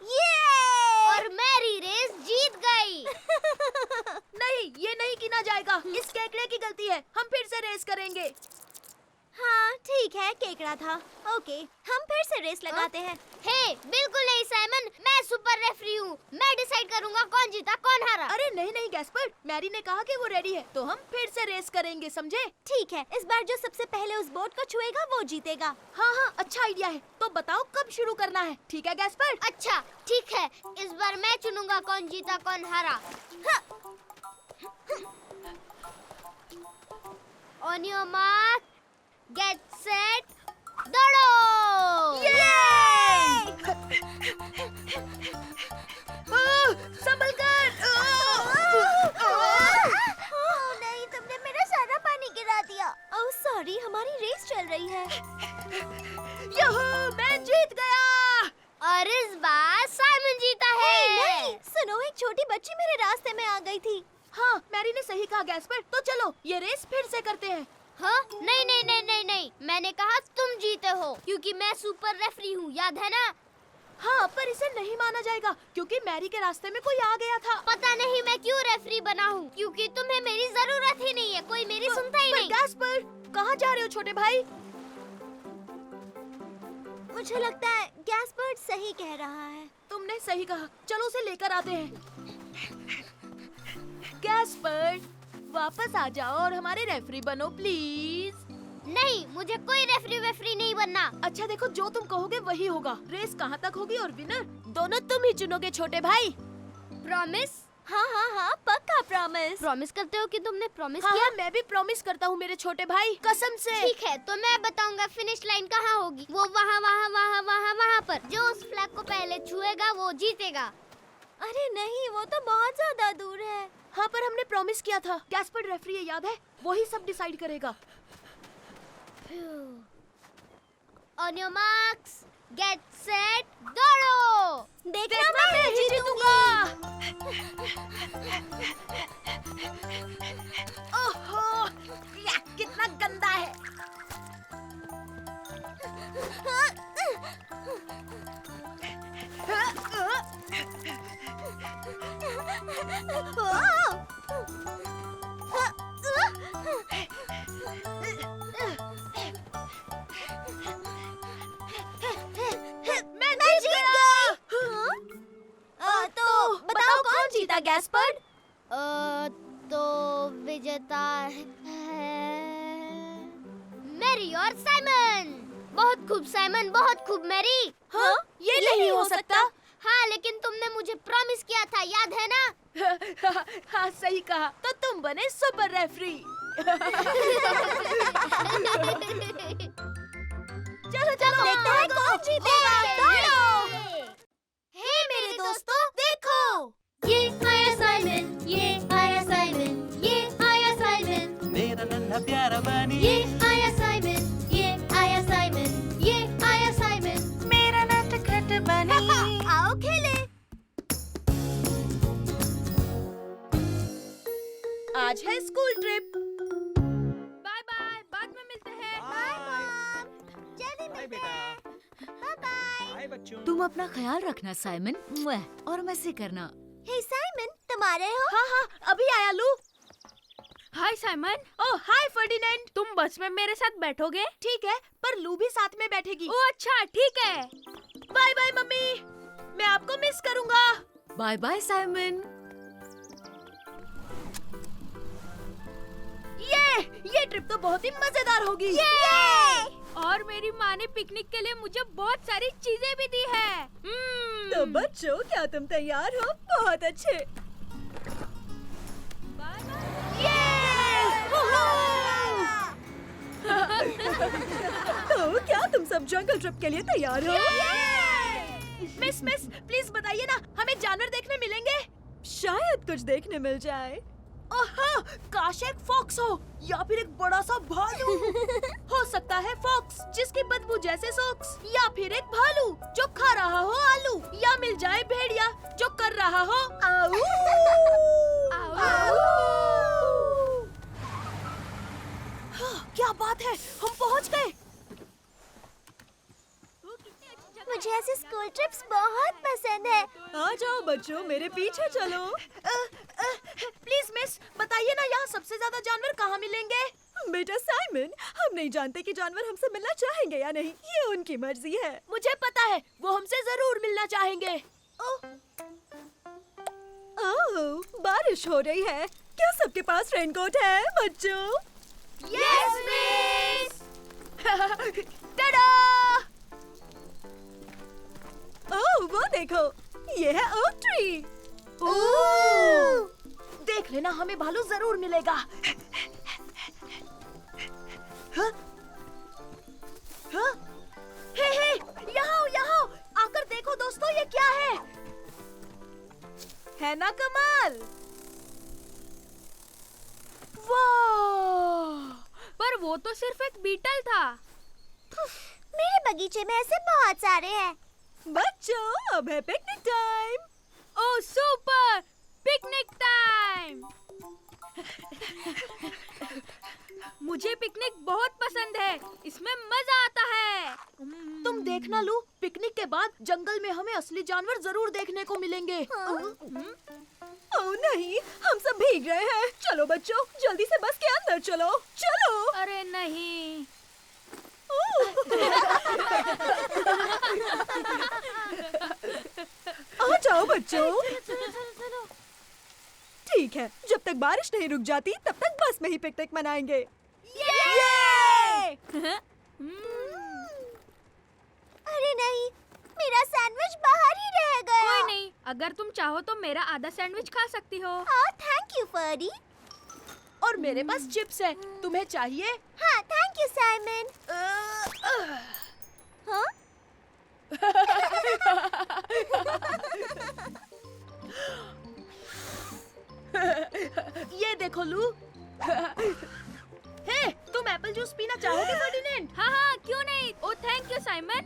Speaker 2: ये! और मेरी रेस जीत गई।
Speaker 1: नहीं, ये नहीं गिना जाएगा। इस केकड़े की गलती है। हम फिर से रेस करेंगे।
Speaker 2: हाँ ठीक है, केकड़ा था। ओके, हम फिर से रेस लगाते हैं। हे, बिल्कुल नहीं साइमन, मैं सुपर रेफरी हूँ। मैं डिसाइड करूँगा कौन जीता कौन हारा।
Speaker 1: अरे नहीं नहीं गैस्पर्ड, मैरी ने कहा कि वो रेडी है, तो हम फिर से रेस करेंगे, समझे?
Speaker 2: ठीक है, इस बार जो सबसे पहले उस बोट को छुएगा वो जीतेगा।
Speaker 1: हाँ हाँ, अच्छा आइडिया है। तो बताओ कब शुरू करना है? ठीक है गैस्पर्ड?
Speaker 2: अच्छा ठीक है, इस बार मैं चुनूंगा कौन जीता कौन हारा। On your mark, get set, दौड़ो।
Speaker 1: संभल कर।
Speaker 2: नहीं, तुमने मेरा सारा पानी गिरा दिया। ओह सॉरी, हमारी रेस चल रही है।
Speaker 1: यहू, मैं जीत गया।
Speaker 2: और इस बार साइमन जीता है। नहीं, सुनो, एक छोटी बच्ची मेरे रास्ते में आ गई थी।
Speaker 1: हाँ, मैरी ने सही कहा गैस्पर्ड। तो चलो ये रेस फिर से करते हैं।
Speaker 2: हाँ? नहीं नहीं नहीं नहीं नहीं, मैंने कहा तुम जीते हो क्योंकि मैं सुपर रेफरी हूँ, याद है ना?
Speaker 1: हाँ, पर इसे नहीं माना जाएगा क्योंकि मैरी के रास्ते में कोई आ गया था।
Speaker 2: पता नहीं मैं क्यों रेफरी बना हूँ, क्योंकि तुम्हें मेरी जरूरत ही नहीं है, कोई मेरी सुनता ही नहीं।
Speaker 1: गैस्पर, कहाँ जा रहे हो छोटे भाई?
Speaker 2: मुझे लगता है गैस्पर्ड सही कह रहा है।
Speaker 1: तुमने सही कहा, चलो उसे लेकर आते हैं। गैस्पर, वापस आ जाओ और हमारे रेफरी बनो प्लीज।
Speaker 2: नहीं, मुझे कोई रेफरी वेफरी नहीं बनना।
Speaker 1: अच्छा देखो, जो तुम कहोगे वही होगा। रेस कहाँ तक होगी और विनर दोनों तुम ही चुनोगे छोटे भाई।
Speaker 2: प्रॉमिस? हाँ, पक्का प्रॉमिस। प्रॉमिस करते हो कि तुमने प्रॉमिस किया?
Speaker 1: हाँ, मैं भी प्रॉमिस करता हूँ मेरे छोटे भाई, कसम से।
Speaker 2: ठीक है, तो मैं बताऊंगा फिनिश लाइन कहाँ होगी। वो वहाँ पर। जो उस फ्लैग को पहले छुएगा वो जीतेगा। अरे नहीं, वो तो बहुत ज्यादा दूर है।
Speaker 1: हाँ, पर हमने प्रॉमिस किया था। गैस्पर रेफरी है, याद है? वही सब डिसाइड करेगा।
Speaker 2: On your marks, get set, दौड़ो! देखना मैं जीतूंगा।
Speaker 1: ओहो, या, कितना गंदा है। मैं जीत गया। तो बताओ कौन जीता गैस्पर्ड?
Speaker 2: तो विजेता है मैरी और साइमन। बहुत खूब साइमन, बहुत खूब मैरी।
Speaker 1: हाँ, ये नहीं हो सकता।
Speaker 2: हाँ, लेकिन तुमने मुझे प्रॉमिस किया था, याद है ना?
Speaker 1: हाँ, सही कहा। तो तुम बने सुपर रेफरी। चलो चलो,
Speaker 2: देखते हैं कौन जीतेगा। दौड़ो!
Speaker 1: हे मेरे दोस्तों, देखो।
Speaker 2: ये आया साइमन, ये आया साइमन, ये आया साइमन,
Speaker 3: मेरा नन्हा प्यारा बनी,
Speaker 2: ये आया साइमन, ये आया साइमन, ये आया साइमन।
Speaker 3: मेरा नटखट बनी।
Speaker 2: आओ खेले।
Speaker 1: आज है स्कूल ट्रिप।
Speaker 4: बाय बाय, बाद में मिलते हैं।
Speaker 2: जल्दी
Speaker 7: बाय
Speaker 2: मिलते
Speaker 7: बेटा।
Speaker 2: हैं। Bye bye.
Speaker 7: बाय बच्चों।
Speaker 8: तुम अपना ख्याल रखना साइमन, मुआ, और मजे करना।
Speaker 2: हे साइमन, तुम आ रहे हो?
Speaker 1: हाँ हाँ, अभी आया लू।
Speaker 4: हाय साइमन,
Speaker 1: ओह हाय फर्डिनेंड।
Speaker 4: तुम बस में मेरे साथ बैठोगे?
Speaker 1: ठीक है, पर लू भी साथ में बैठेगी।
Speaker 4: ओ अच्छा, ठीक है।
Speaker 1: बाय बाय मम्मी, मैं आपको मिस करूंगा।
Speaker 8: Bye bye Simon.
Speaker 1: ये ट्रिप तो बहुत ही मजेदार होगी।
Speaker 4: और मेरी माँ ने पिकनिक के लिए मुझे बहुत सारी चीजें भी दी है।
Speaker 8: तो बच्चों, क्या तुम तैयार हो? बहुत अच्छे। तो क्या तुम सब जंगल ट्रिप के लिए तैयार हो?
Speaker 1: मिस प्लीज बताइए ना, हमें जानवर देखने मिलेंगे?
Speaker 8: शायद कुछ देखने मिल जाए।
Speaker 1: ओह, काश एक फॉक्स हो या फिर एक बड़ा सा भालू। हो सकता है फॉक्स जिसकी बदबू जैसे सॉक्स, या फिर एक भालू जो खा रहा हो आलू, या मिल जाए भेड़िया जो कर रहा हो आऊ। हाँ, क्या बात है, हम पहुंच गए।
Speaker 2: मुझे ऐसे स्कूल ट्रिप्स बहुत पसंद है।
Speaker 8: आ जाओ बच्चों, मेरे पीछे चलो।
Speaker 1: प्लीज मिस, बताइए ना यहाँ सबसे ज्यादा जानवर कहाँ मिलेंगे?
Speaker 8: बेटा साइमन, हम नहीं जानते कि जानवर हमसे मिलना चाहेंगे या नहीं, ये उनकी मर्जी है।
Speaker 1: मुझे पता है, वो हमसे जरूर मिलना चाहेंगे।
Speaker 8: ओह, बारिश हो रही है। क्या सबके पास रेनकोट है बच्चों?
Speaker 1: Yes miss. टाडा!
Speaker 8: ओह, वो देखो, ये है ओक ट्री।
Speaker 1: देख लेना, हमें भालू जरूर मिलेगा। हाँ? हाँ? हे, यहाँ आकर देखो दोस्तों, ये क्या है ना कमाल? वाह!
Speaker 4: पर वो तो सिर्फ एक बीटल था।
Speaker 2: मेरे बगीचे में ऐसे बहुत सारे हैं।
Speaker 8: बच्चों, अब है पिकनिक टाइम।
Speaker 4: ओह सुपर, पिकनिक टाइम। मुझे पिकनिक बहुत पसंद है, इसमें मजा आता है।
Speaker 1: तुम देखना लू, पिकनिक के इसके बाद जंगल में हमें असली जानवर जरूर देखने को मिलेंगे।
Speaker 8: ओह नहीं, हम सब भीग रहे हैं। चलो बच्चों, जल्दी से बस के अंदर चलो। चलो।
Speaker 4: अरे नहीं।
Speaker 8: आ जाओ बच्चों। ठीक है, जब तक बारिश नहीं रुक जाती तब तक बस में ही पिकनिक मनाएंगे।
Speaker 2: अरे नहीं, मेरा सैंडविच बाहर ही रह गया।
Speaker 4: कोई नहीं, अगर तुम चाहो तो मेरा आधा सैंडविच खा सकती हो।
Speaker 2: Oh thank you Ferdie.
Speaker 1: और मेरे पास चिप्स है, तुम्हें चाहिए?
Speaker 2: हाँ थैंक यू साइमन। हाँ?
Speaker 1: ये देखो लू। हे, तुम एप्पल जूस पीना चाहोगे फर्डिनेंड?
Speaker 4: हाँ हाँ, क्यों नहीं। ओ थैंक यू साइमन।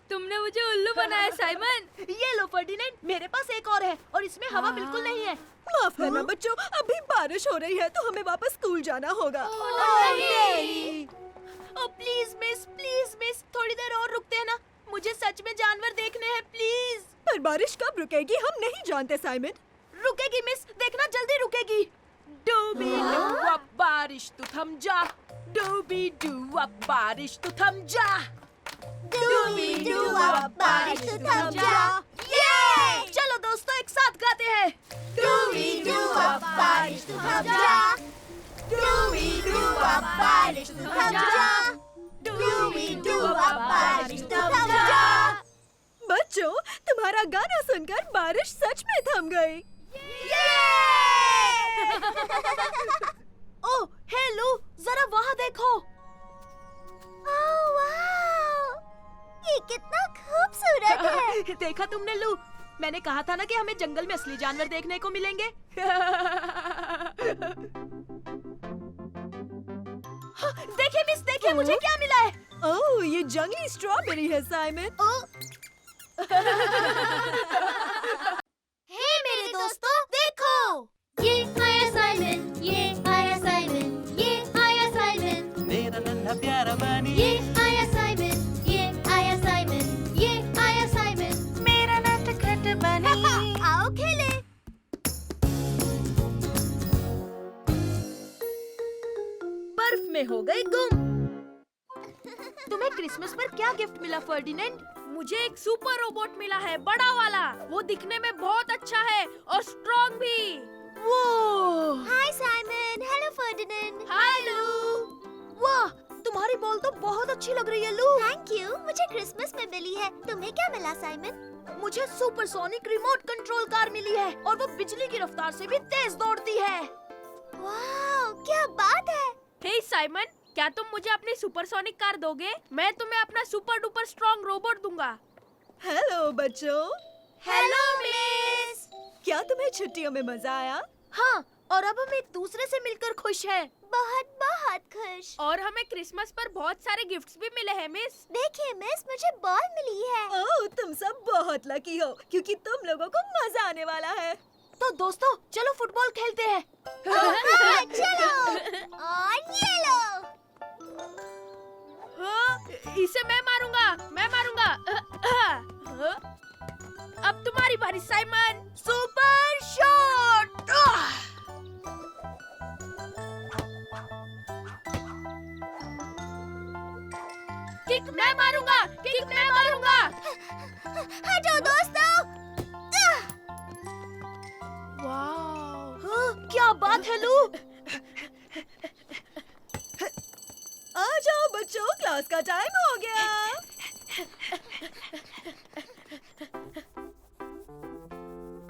Speaker 4: तुमने मुझे उल्लू बनाया साइमन।
Speaker 1: ये लो फर्डिनेंड, मेरे पास एक और है और इसमें हवा बिल्कुल नहीं है।
Speaker 8: माफ करना बच्चों, अभी बारिश हो रही है तो हमें वापस स्कूल जाना होगा।
Speaker 1: ओ प्लीज मिस, थोड़ी देर और रुकते हैं ना? मुझे सच में जानवर देखने हैं प्लीज।
Speaker 8: पर बारिश कब रुकेगी हम नहीं जानते साइमन।
Speaker 1: रुकेगी मिस, देखना जल्दी रुकेगी। डूबी डू अब बारिश तू थम जा, डूबी डू अब बारिश तू थम जा,
Speaker 2: डूबी डू अब बारिश तू थम जा।
Speaker 1: ये! चलो दोस्तों एक साथ गाते हैं।
Speaker 2: डूबी डू अब बारिश तू थम जा, डूबी डू अब बारिश तू थम जा, डूबी डू अब बारिश तू थम जा।
Speaker 8: बच्चों, तुम्हारा गाना सुनकर बारिश सच में थम गई।
Speaker 1: ओह हे लू, जरा वहाँ देखो।
Speaker 2: ओह वाह, ये कितना खूबसूरत है।
Speaker 1: देखा तुमने लू, मैंने कहा था ना कि हमें जंगल में असली जानवर देखने को मिलेंगे। देखिए मिस, देखिए मुझे क्या मिला है।
Speaker 8: ओह, ये जंगली स्ट्रॉबेरी है साइमन।
Speaker 2: हे मेरे दोस्तों, देखो, ये आया साइमन, ये आया साइमन, ये आया साइमन,
Speaker 3: मेरा नन्हा प्यारा बनी,
Speaker 2: ये आया साइमन, ये आया साइमन, ये आया साइमन।
Speaker 3: मेरा नटखट बनी।
Speaker 2: आओ खेले।
Speaker 1: बर्फ में हो गए गुम। तुम्हें क्रिसमस पर क्या गिफ्ट मिला फर्डिनेंड?
Speaker 4: मुझे एक सुपर रोबोट मिला है, बड़ा वाला। वो दिखने में बहुत अच्छा है और स्ट्रॉन्ग भी।
Speaker 1: वो
Speaker 2: हाय साइमन, हेलो फर्डिनेंड।
Speaker 1: हेलो। वाह, तुम्हारी बॉल तो बहुत अच्छी लग रही है लू।
Speaker 2: थैंक यू, मुझे क्रिसमस में मिली है। तुम्हें क्या मिला साइमन?
Speaker 1: मुझे सुपरसोनिक रिमोट कंट्रोल कार मिली है और वो बिजली की रफ्तार से भी तेज दौड़ती है।
Speaker 2: वाह, क्या बात है।
Speaker 4: हे साइमन, क्या तुम मुझे अपनी सुपरसोनिक कार दोगे? मैं तुम्हें अपना सुपर डुपर स्ट्रॉन्ग रोबोट दूंगा।
Speaker 8: हेलो बच्चों।
Speaker 1: Hello miss.
Speaker 8: क्या तुम्हें छुट्टियों में मजा आया?
Speaker 1: हाँ, और अब हम एक दूसरे से मिलकर खुश हैं।
Speaker 2: बहुत बहुत खुश।
Speaker 4: और हमें क्रिसमस पर बहुत सारे गिफ्ट्स भी मिले हैं मिस।
Speaker 2: देखिए मिस, मुझे बॉल मिली है।
Speaker 8: ओह, तुम सब बहुत लकी हो क्योंकि तुम लोगों को मजा आने वाला है।
Speaker 1: तो दोस्तों चलो फुटबॉल खेलते हैं।
Speaker 2: हाँ, चलो। और ये लो।
Speaker 4: इसे मैं मारूंगा, मैं मारूंगा। अब तुम्हारी बारी साइमन।
Speaker 1: Super shot.
Speaker 4: किक मैं मारूंगा, किक मैं मारूंगा।
Speaker 2: हटो दोस्तों।
Speaker 4: वाह,
Speaker 1: हाँ, क्या बात है लू।
Speaker 8: आ जाओ बच्चों, क्लास का टाइम हो गया।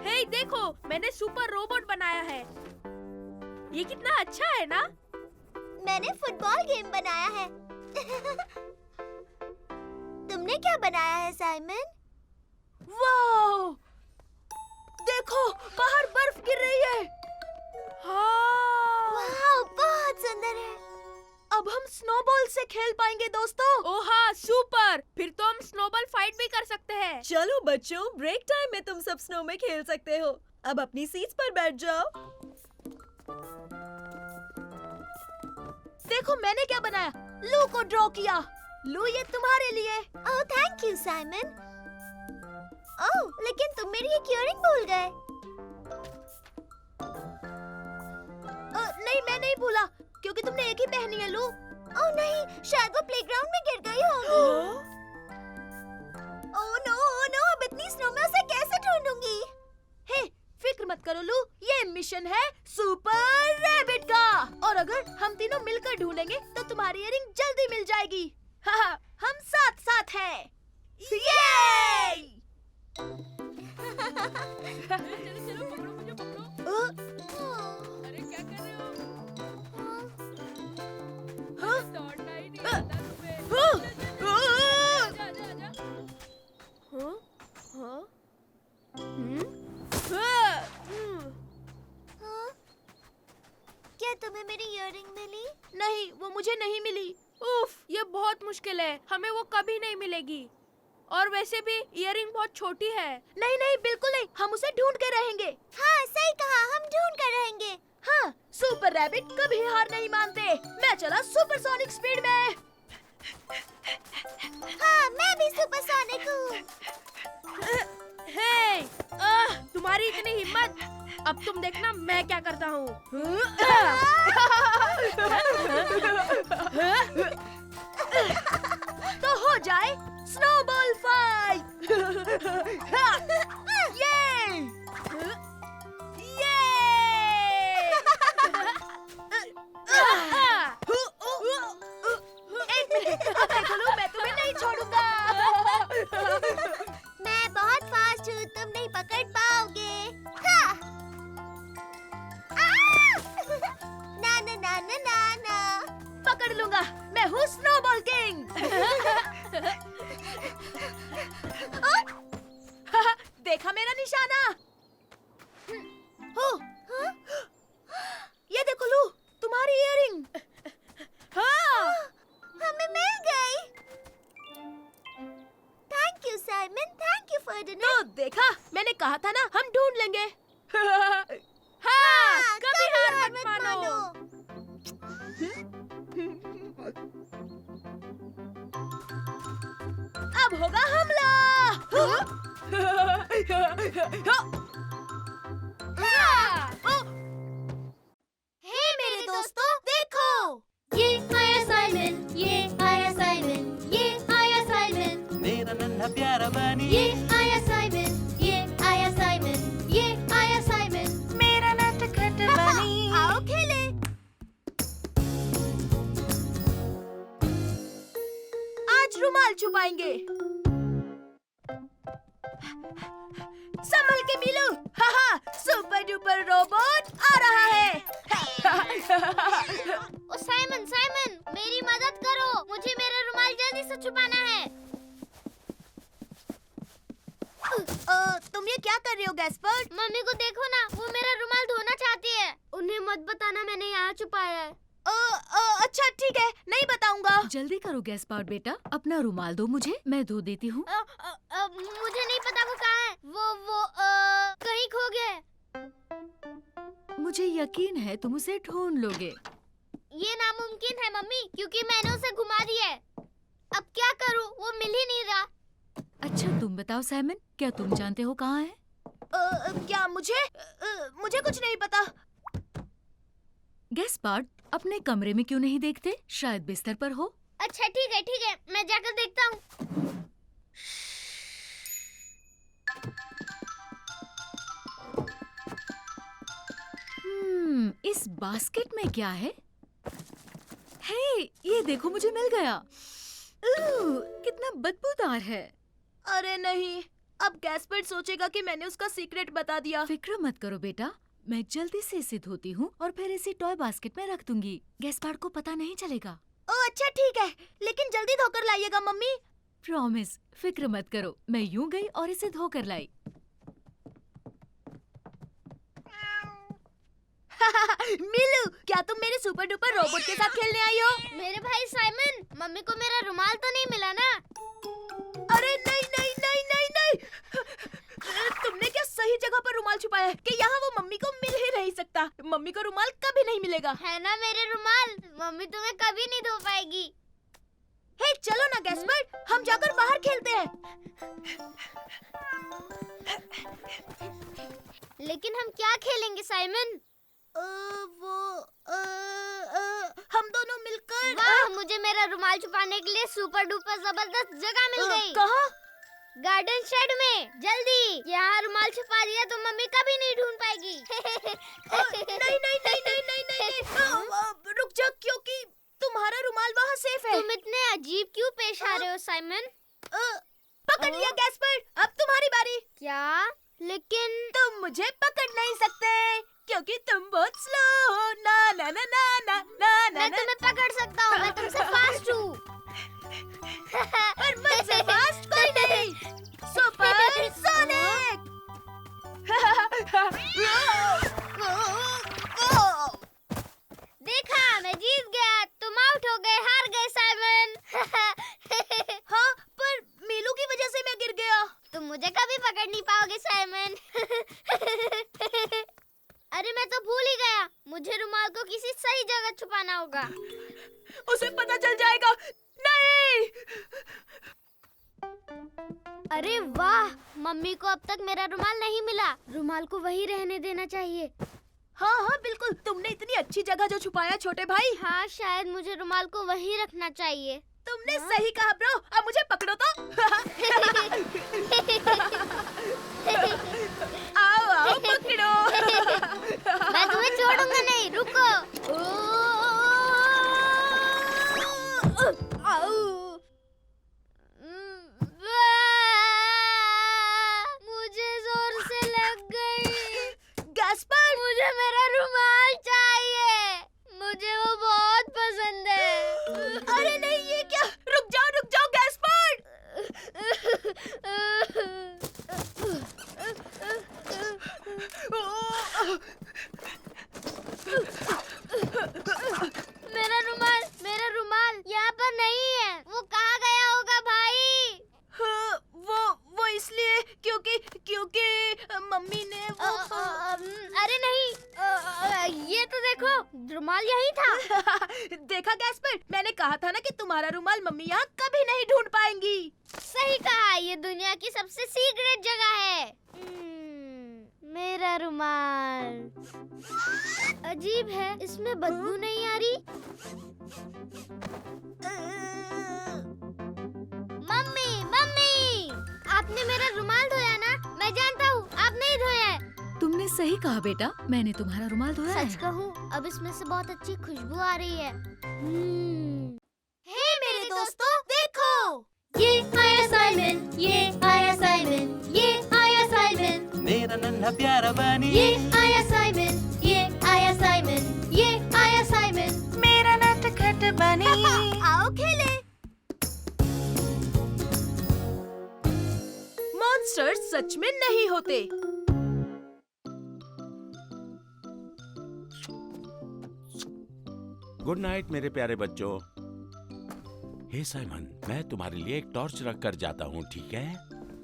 Speaker 4: हे देखो, मैंने सुपर रोबोट बनाया है। ये कितना अच्छा है ना?
Speaker 2: मैंने फुटबॉल गेम बनाया है। तुमने क्या बनाया है साइमन?
Speaker 1: वाह, देखो बाहर बर्फ गिर रही है।
Speaker 4: हाँ।
Speaker 2: वाह, बहुत सुंदर है।
Speaker 1: अब हम स्नोबॉल से खेल पाएंगे दोस्तों।
Speaker 4: ओ हाँ, सुपर। फिर तो हम स्नोबॉल फाइट भी कर सकते हैं।
Speaker 8: चलो बच्चों, ब्रेक टाइम में तुम सब स्नो में खेल सकते हो। अब अपनी सीट्स पर बैठ जाओ।
Speaker 1: देखो मैंने क्या बनाया, लू को ड्रॉ किया। लू ये तुम्हारे लिए।
Speaker 2: Oh thank you Simon. Oh लेकिन तुम मेरी एक इयररिंग भूल गए।
Speaker 1: नहीं मैं नहीं भूला, क्योंकि तुमने एक ही पहनी है लू।
Speaker 2: ओह नहीं, शायद वो प्लेग्राउंड में गिर गई होगी। ओह नो, अब इतनी स्नो में उसे कैसे ढूंढूंगी?
Speaker 1: हे फिक्र मत करो लू, ये मिशन है सुपर रैबिट का, और अगर हम तीनों मिलकर ढूंढेंगे तो तुम्हारी इयररिंग जल्दी मिल जाएगी। हाँ, हम साथ साथ हैं। ये!
Speaker 4: चलो पकड़ो, मुझे पकड़ो। अरे क्या कर रहे हो? दौड़ना ही नहीं आता तुम्हें। आजा, आजा, आजा।
Speaker 2: क्या तुम्हें मेरी इयररिंग मिली?
Speaker 1: नहीं, वो मुझे नहीं मिली।
Speaker 4: उफ, ये बहुत मुश्किल है, हमें वो कभी नहीं मिलेगी। और वैसे भी इयररिंग बहुत छोटी है।
Speaker 1: नहीं नहीं बिल्कुल नहीं, हम उसे ढूंढ के रहेंगे।
Speaker 2: हाँ सही कहा, हम ढूंढ कर रहेंगे।
Speaker 1: हाँ, सुपर रैबिट कभी हार नहीं मानते। मैं चला सुपरसोनिक स्पीड में।
Speaker 2: हाँ मैं भी सुपरसोनिक हूँ।
Speaker 4: हे, तुम्हारी इतनी हिम्मत, अब तुम देखना मैं क्या करता हूँ।
Speaker 1: तो हो जाए स्नोबॉल फाइट। ये! एक मिनट, अब देखो लू, मैं तुम्हें नहीं छोड़ूंगा।
Speaker 2: मैं बहुत फास्ट हूँ, तुम नहीं पकड़ पाओगे। हाँ। ना ना ना ना ना ना।
Speaker 1: पकड़ लूंगा, मैं हूँ स्नोबॉल किंग। देखा मेरा निशाना? हो, ये देखो लू, तुम्हारी इयररिंग।
Speaker 4: हाँ,
Speaker 2: हमें मिल गई। Thank you Simon, thank you Ferdinand.
Speaker 1: तो देखा, मैंने कहा था ना, हम ढूंढ लेंगे।
Speaker 4: हाँ, कभी हार मत मानो।
Speaker 1: अब होगा हमला।
Speaker 2: हे मेरे दोस्तों, देखो। ये आया साइमन, ये आया साइमन, ये आया साइमन।
Speaker 3: मेरा नन्हा प्यारा बनी
Speaker 2: ये आया साइमन, ये आया साइमन, ये आया साइमन।
Speaker 3: मेरा नटखट बनी
Speaker 2: आओ खेले।
Speaker 1: आज रुमाल छुपाएंगे। संभल के मिलू। हाहा, सुपर डुपर रोबोट आ रहा है।
Speaker 2: ओ साइमन, साइमन, मेरी मदद करो, मुझे मेरा रुमाल जल्दी से छुपाना है।
Speaker 1: तुम ये क्या कर रही हो गैस्पर्ड?
Speaker 2: मम्मी को देखो ना, वो मेरा रुमाल धोना चाहती है। उन्हें मत बताना मैंने यहाँ छुपाया है।
Speaker 1: अच्छा ठीक है, नहीं बताऊंगा।
Speaker 8: जल्दी करो गैस्पार्ड बेटा, अपना रुमाल दो मुझे, मैं धो देती हूँ।
Speaker 2: मुझे नहीं पता वो कहाँ है। वो कहीं खो गया है।
Speaker 8: मुझे यकीन है तुम उसे ढूंढ लोगे।
Speaker 2: ये नामुमकिन है मम्मी, क्योंकि मैंने उसे घुमा दिया है। अब क्या करूँ, वो मिल ही नहीं रहा।
Speaker 8: अच्छा तुम बताओ साइमन, क्या तुम जानते हो कहाँ है?
Speaker 1: क्या मुझे मुझे कुछ नहीं पता।
Speaker 8: गैस्पार्ड, अपने कमरे में क्यों नहीं देखते? शायद बिस्तर पर हो।
Speaker 2: अच्छा ठीक है, मैं जाकर देखता हूँ।
Speaker 8: इस बास्केट में क्या है? हे, ये देखो मुझे मिल गया। कितना बदबूदार है।
Speaker 1: अरे नहीं, अब गैस्पर्ड सोचेगा कि मैंने उसका सीक्रेट बता दिया।
Speaker 8: फिक्र मत करो बेटा, मैं जल्दी से इसे धोती हूँ और फिर इसे टॉय बास्केट में रख दूंगी। गैस्पार्ड को पता नहीं चलेगा।
Speaker 1: ओ अच्छा ठीक है, लेकिन जल्दी धोकर लाइएगा मम्मी।
Speaker 8: प्रॉमिस, फिक्र मत करो। मैं यूं गई और इसे धोकर लाई।
Speaker 1: मिलू, क्या तुम मेरे सुपर डुपर रोबोट के साथ खेलने आई हो?
Speaker 2: मेरे भाई साइमन, मम्मी को मेरा रुमाल तो नहीं मिला ना?
Speaker 1: अरे नहीं नहीं नहीं नहीं नहीं, तुमने क्या सही जगह पर रुमाल छुपाया है कि यहाँ वो मम्मी को मिल ही नहीं सकता। मम्मी को रुमाल कभी नहीं मिलेगा।
Speaker 2: है ना मेरे रुमाल, मम्मी तुम्हें कभी नहीं धो पाएगी।
Speaker 1: हे चलो ना गैस्पर, हम जाकर बाहर खेलते हैं।
Speaker 2: लेकिन हम क्या खेलेंगे साइमन?
Speaker 1: हम दोनों मिलकर
Speaker 2: वाह, मुझे मेरा रुमाल छुपाने के लिए सुपर डुपर जबरदस्त जगह मिल गई।
Speaker 1: कहाँ?
Speaker 2: गार्डन शेड में। जल्दी यहाँ रुमाल छुपा दिया तो मम्मी कभी नहीं ढूंढ पाएगी।
Speaker 1: नहीं नहीं नहीं नहीं नहीं नहीं, रुक जा, क्योंकि तुम्हारा रुमाल वहाँ सेफ है।
Speaker 2: तुम इतने अजीब क्यों पेश आ रहे हो साइमन?
Speaker 1: पकड़ लिया गैस्पर, अब तुम्हारी बारी।
Speaker 2: क्या? लेकिन
Speaker 1: तुम मुझे पकड़ नहीं सकते क्योंकि तुम बहुत स्लो हो। ना ना ना ना ना ना ना
Speaker 2: मैं तुम्हें पकड़ सकता हूँ, मैं तुमसे फास्ट हूँ।
Speaker 1: पर मुझसे फास्ट कोई नहीं। Super sonic.
Speaker 2: देखा, मैं जीत गया, तुम आउट हो गए, हार गए साइमन।
Speaker 1: हाँ, पर मीलू की वजह से मैं गिर गया।
Speaker 2: तुम मुझे कभी पकड़ नहीं पाओगे साइमन। अरे मैं तो भूल ही गया, मुझे रुमाल को किसी सही जगह छुपाना होगा।
Speaker 1: उसे पता चल जाएगा। नहीं।
Speaker 2: अरे वाह, मम्मी को अब तक मेरा रुमाल नहीं मिला। रुमाल को वही रहने देना चाहिए।
Speaker 1: हाँ हाँ बिल्कुल, तुमने इतनी अच्छी जगह जो छुपाया छोटे भाई।
Speaker 2: हाँ, शायद मुझे रुमाल को वही रखना चाहिए।
Speaker 1: तुमने सही कहा ब्रो, अब मुझे पकड़ो तो। आओ आओ पकड़ो।
Speaker 2: मैं तुम्हें छोड़ूंगा नहीं, रुको। मुझे जोर से लग गई।
Speaker 1: गैस्पर,
Speaker 2: मुझे मेरा रुमाल चाहिए, मुझे वो बहुत पसंद है।
Speaker 1: अरे नहीं, ये क्या? रुक जाओ गैस्पर।
Speaker 2: मेरा रुमाल यहाँ पर नहीं है। वो कहाँ गया होगा भाई?
Speaker 1: हाँ, वो इसलिए क्योंकि मम्मी ने वो
Speaker 2: अरे नहीं, ये तो देखो, रुमाल यही था।
Speaker 1: देखा गैस्पर, मैंने कहा था ना कि तुम्हारा रुमाल मम्मी यहाँ कभी नहीं ढूंढ पाएंगी।
Speaker 2: सही कहा, ये दुनिया की सबसे सीक्रेट जगह है। मेरा रुमाल अजीब है, इसमें बदबू नहीं आ रही। मम्मी, आपने मेरा रुमाल धोया ना? मैं जानता हूँ, आप नहीं धोया है।
Speaker 8: तुमने सही कहा बेटा, मैंने तुम्हारा रुमाल धोया
Speaker 2: सच
Speaker 8: है।
Speaker 2: कहूँ, अब इसमें से बहुत अच्छी खुशबू आ रही है।
Speaker 1: हे मेरे दोस्तों, देखो,
Speaker 2: ये आया साइमन, ये आया साइमन, ये आया साइमन,
Speaker 3: मेरा नन्हा प्यारा बनी,
Speaker 2: ये आया साइमन, ये आया साइमन, ये आया साइमन।
Speaker 3: मेरा नटखट बनी।
Speaker 1: आओ खेले। मॉन्स्टर सच में नहीं होते।
Speaker 7: गुड नाइट मेरे प्यारे बच्चों। हे साइमन, मैं तुम्हारे लिए एक टॉर्च रख कर जाता हूँ, ठीक है?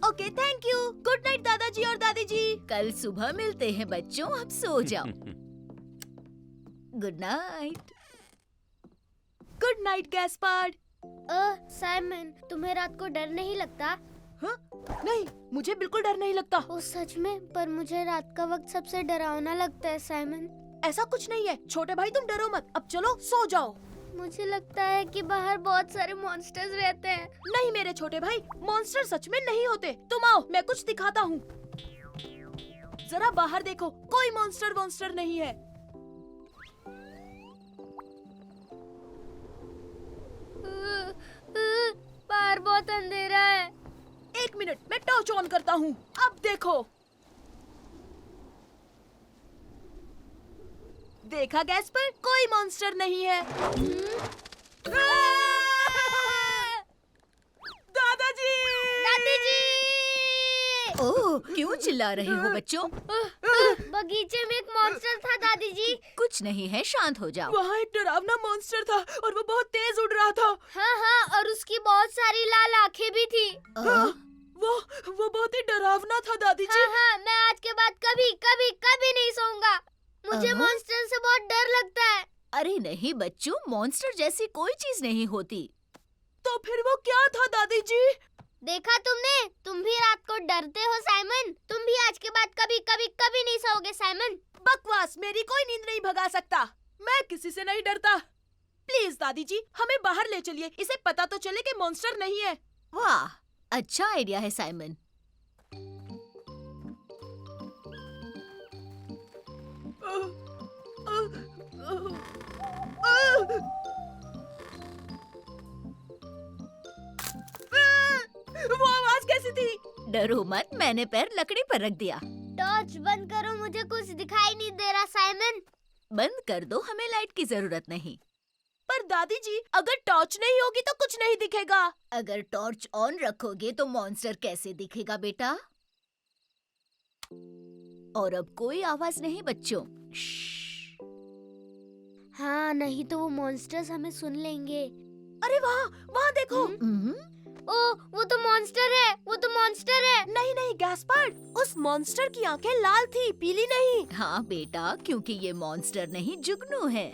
Speaker 1: Okay, thank you. Good night दादाजी और दादी जी।
Speaker 6: कल सुबह मिलते हैं बच्चों, अब सो जाओ। Good night.
Speaker 1: Good night Gaspard.
Speaker 2: Simon, तुम्हें रात को डर नहीं लगता?
Speaker 1: हाँ? नहीं, मुझे बिल्कुल डर नहीं लगता।
Speaker 2: ओ सच में, पर मुझे रात का वक्त सबसे डरावना लगता है साइमन।
Speaker 1: ऐसा कुछ नहीं है छोटे भाई, तुम डरो मत। अब चलो सो जाओ।
Speaker 2: मुझे लगता है कि बाहर बहुत सारे मॉन्स्टर्स रहते हैं।
Speaker 1: नहीं मेरे छोटे भाई, मॉन्स्टर सच में नहीं होते। तुम आओ, मैं कुछ दिखाता हूँ। जरा बाहर देखो, कोई मॉन्स्टर नहीं है।
Speaker 2: बाहर बहुत अंधेरा है।
Speaker 1: एक मिनट, मैं टॉर्च ऑन करता हूँ। अब देखो, देखा गैस्पर, कोई मॉन्स्टर नहीं है। दादाजी!
Speaker 2: दादी
Speaker 6: ओह, क्यों चिल्ला रहे हो बच्चों?
Speaker 2: बगीचे में एक मॉन्स्टर था दादी जी।
Speaker 6: कुछ नहीं है, शांत हो जाओ।
Speaker 1: वहाँ एक डरावना मॉन्स्टर था और वो बहुत तेज उड़ रहा था।
Speaker 2: हाँ, और उसकी बहुत सारी लाल आंखें भी थी।
Speaker 1: वो बहुत ही डरावना था दादी जी।
Speaker 2: हाँ, मैं आज के बाद कभी नहीं सोऊंगा। मुझे मॉन्स्टर से बहुत डर लगता है।
Speaker 6: अरे नहीं बच्चों, मॉन्स्टर जैसी कोई चीज नहीं होती।
Speaker 1: तो फिर वो क्या था दादी जी?
Speaker 2: देखा तुमने? तुम भी रात को डरते हो साइमन। तुम भी आज के बाद कभी कभी कभी नहीं सोओगे साइमन।
Speaker 1: बकवास, मेरी कोई नींद नहीं भगा सकता। मैं किसी से नहीं डरता। प्लीज दादी जी, हमें बाहर ले चलिए। इसे पता तो चले कि मॉन्स्टर नहीं है।
Speaker 6: वाह, अच्छा आइडिया है साइमन।
Speaker 1: वो आवाज कैसी थी?
Speaker 6: डरो मत, मैंने पैर लकड़ी पर रख दिया।
Speaker 2: टॉर्च बंद करो, मुझे कुछ दिखाई नहीं दे रहा साइमन।
Speaker 6: बंद कर दो, हमें लाइट की जरूरत नहीं।
Speaker 1: पर दादी जी, अगर टॉर्च नहीं होगी तो कुछ नहीं दिखेगा।
Speaker 6: अगर टॉर्च ऑन रखोगे तो मॉन्स्टर कैसे दिखेगा बेटा? और अब कोई आवाज नहीं बच्चों।
Speaker 2: हाँ, नहीं तो वो मॉन्स्टर्स हमें सुन लेंगे।
Speaker 1: अरे वहाँ वहाँ देखो।
Speaker 2: ओ, वो तो मॉन्स्टर है, वो तो मॉन्स्टर है।
Speaker 1: नहीं नहीं गैस्पर्ड, उस मॉन्स्टर की आंखें लाल थी, पीली नहीं।
Speaker 6: हाँ बेटा, क्योंकि ये मॉन्स्टर नहीं जुगनू है।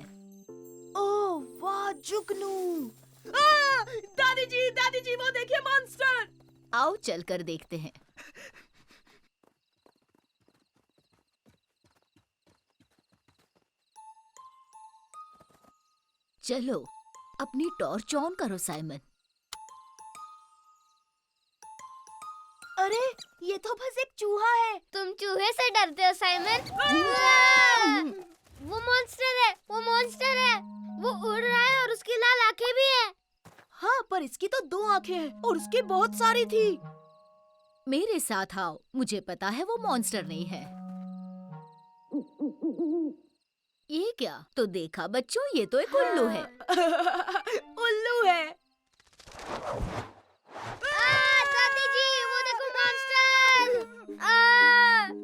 Speaker 1: ओह वाह, जुगनू। दादी जी वो देखिए मॉन्स्टर।
Speaker 6: आओ चलकर देखते हैं। चलो, अपनी टॉर्च ऑन करो साइमन।
Speaker 1: अरे ये तो बस एक चूहा है।
Speaker 2: तुम चूहे से डरते हो साइमन? वो मॉन्स्टर है, वो मॉन्स्टर है। वो उड़ रहा है और उसकी लाल आंखें भी है।
Speaker 1: हाँ, पर इसकी तो 2 आंखें हैं और उसकी बहुत सारी थी।
Speaker 6: मेरे साथ आओ, मुझे पता है वो मॉन्स्टर नहीं है। ये क्या? तो देखा बच्चों, ये तो एक उल्लू है।
Speaker 1: उल्लू है।
Speaker 2: दादी जी, वो देखो मॉन्स्टर।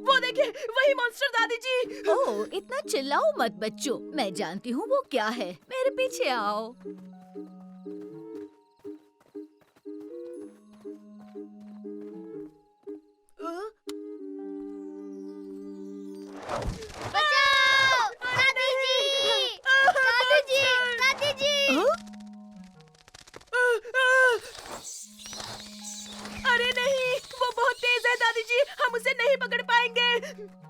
Speaker 1: वो देखिए, वही मॉन्स्टर दादी जी।
Speaker 6: ओह, इतना चिल्लाओ मत बच्चों, मैं जानती हूँ वो क्या है। मेरे पीछे आओ।
Speaker 2: बचाओ! दादी जी! दादी जी! दादी जी!
Speaker 1: अरे नहीं, वो बहुत तेज है दादी जी, हम उसे नहीं पकड़ पाएंगे।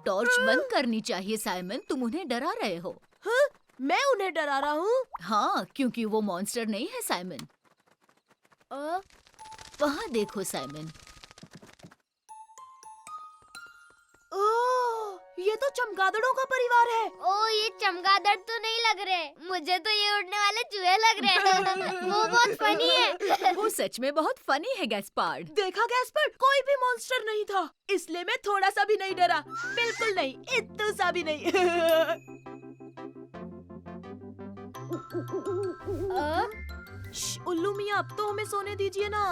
Speaker 6: टॉर्च बंद करनी चाहिए साइमन, तुम उन्हें डरा रहे हो।
Speaker 1: हाँ? मैं उन्हें डरा रहा हूँ?
Speaker 6: हाँ, क्योंकि वो मॉन्स्टर नहीं है साइमन। वहाँ देखो साइमन।
Speaker 1: ओह, ये तो चमगादड़ों का परिवार है।
Speaker 2: ओ, ये चमगादड़ तो नहीं लग रहे, मुझे तो ये उड़ने वाले चूहे लग रहे हैं। वो बहुत फनी है।
Speaker 6: वो सच में बहुत फनी है गैस्पार्ड।
Speaker 1: देखा गैस्पर्ड, कोई भी मॉन्स्टर नहीं था, इसलिए मैं थोड़ा सा भी नहीं डरा। बिल्कुल नहीं, इतना सा भी नहीं। श्श, उल्लू मियाँ, अब तो हमें सोने दीजिए ना।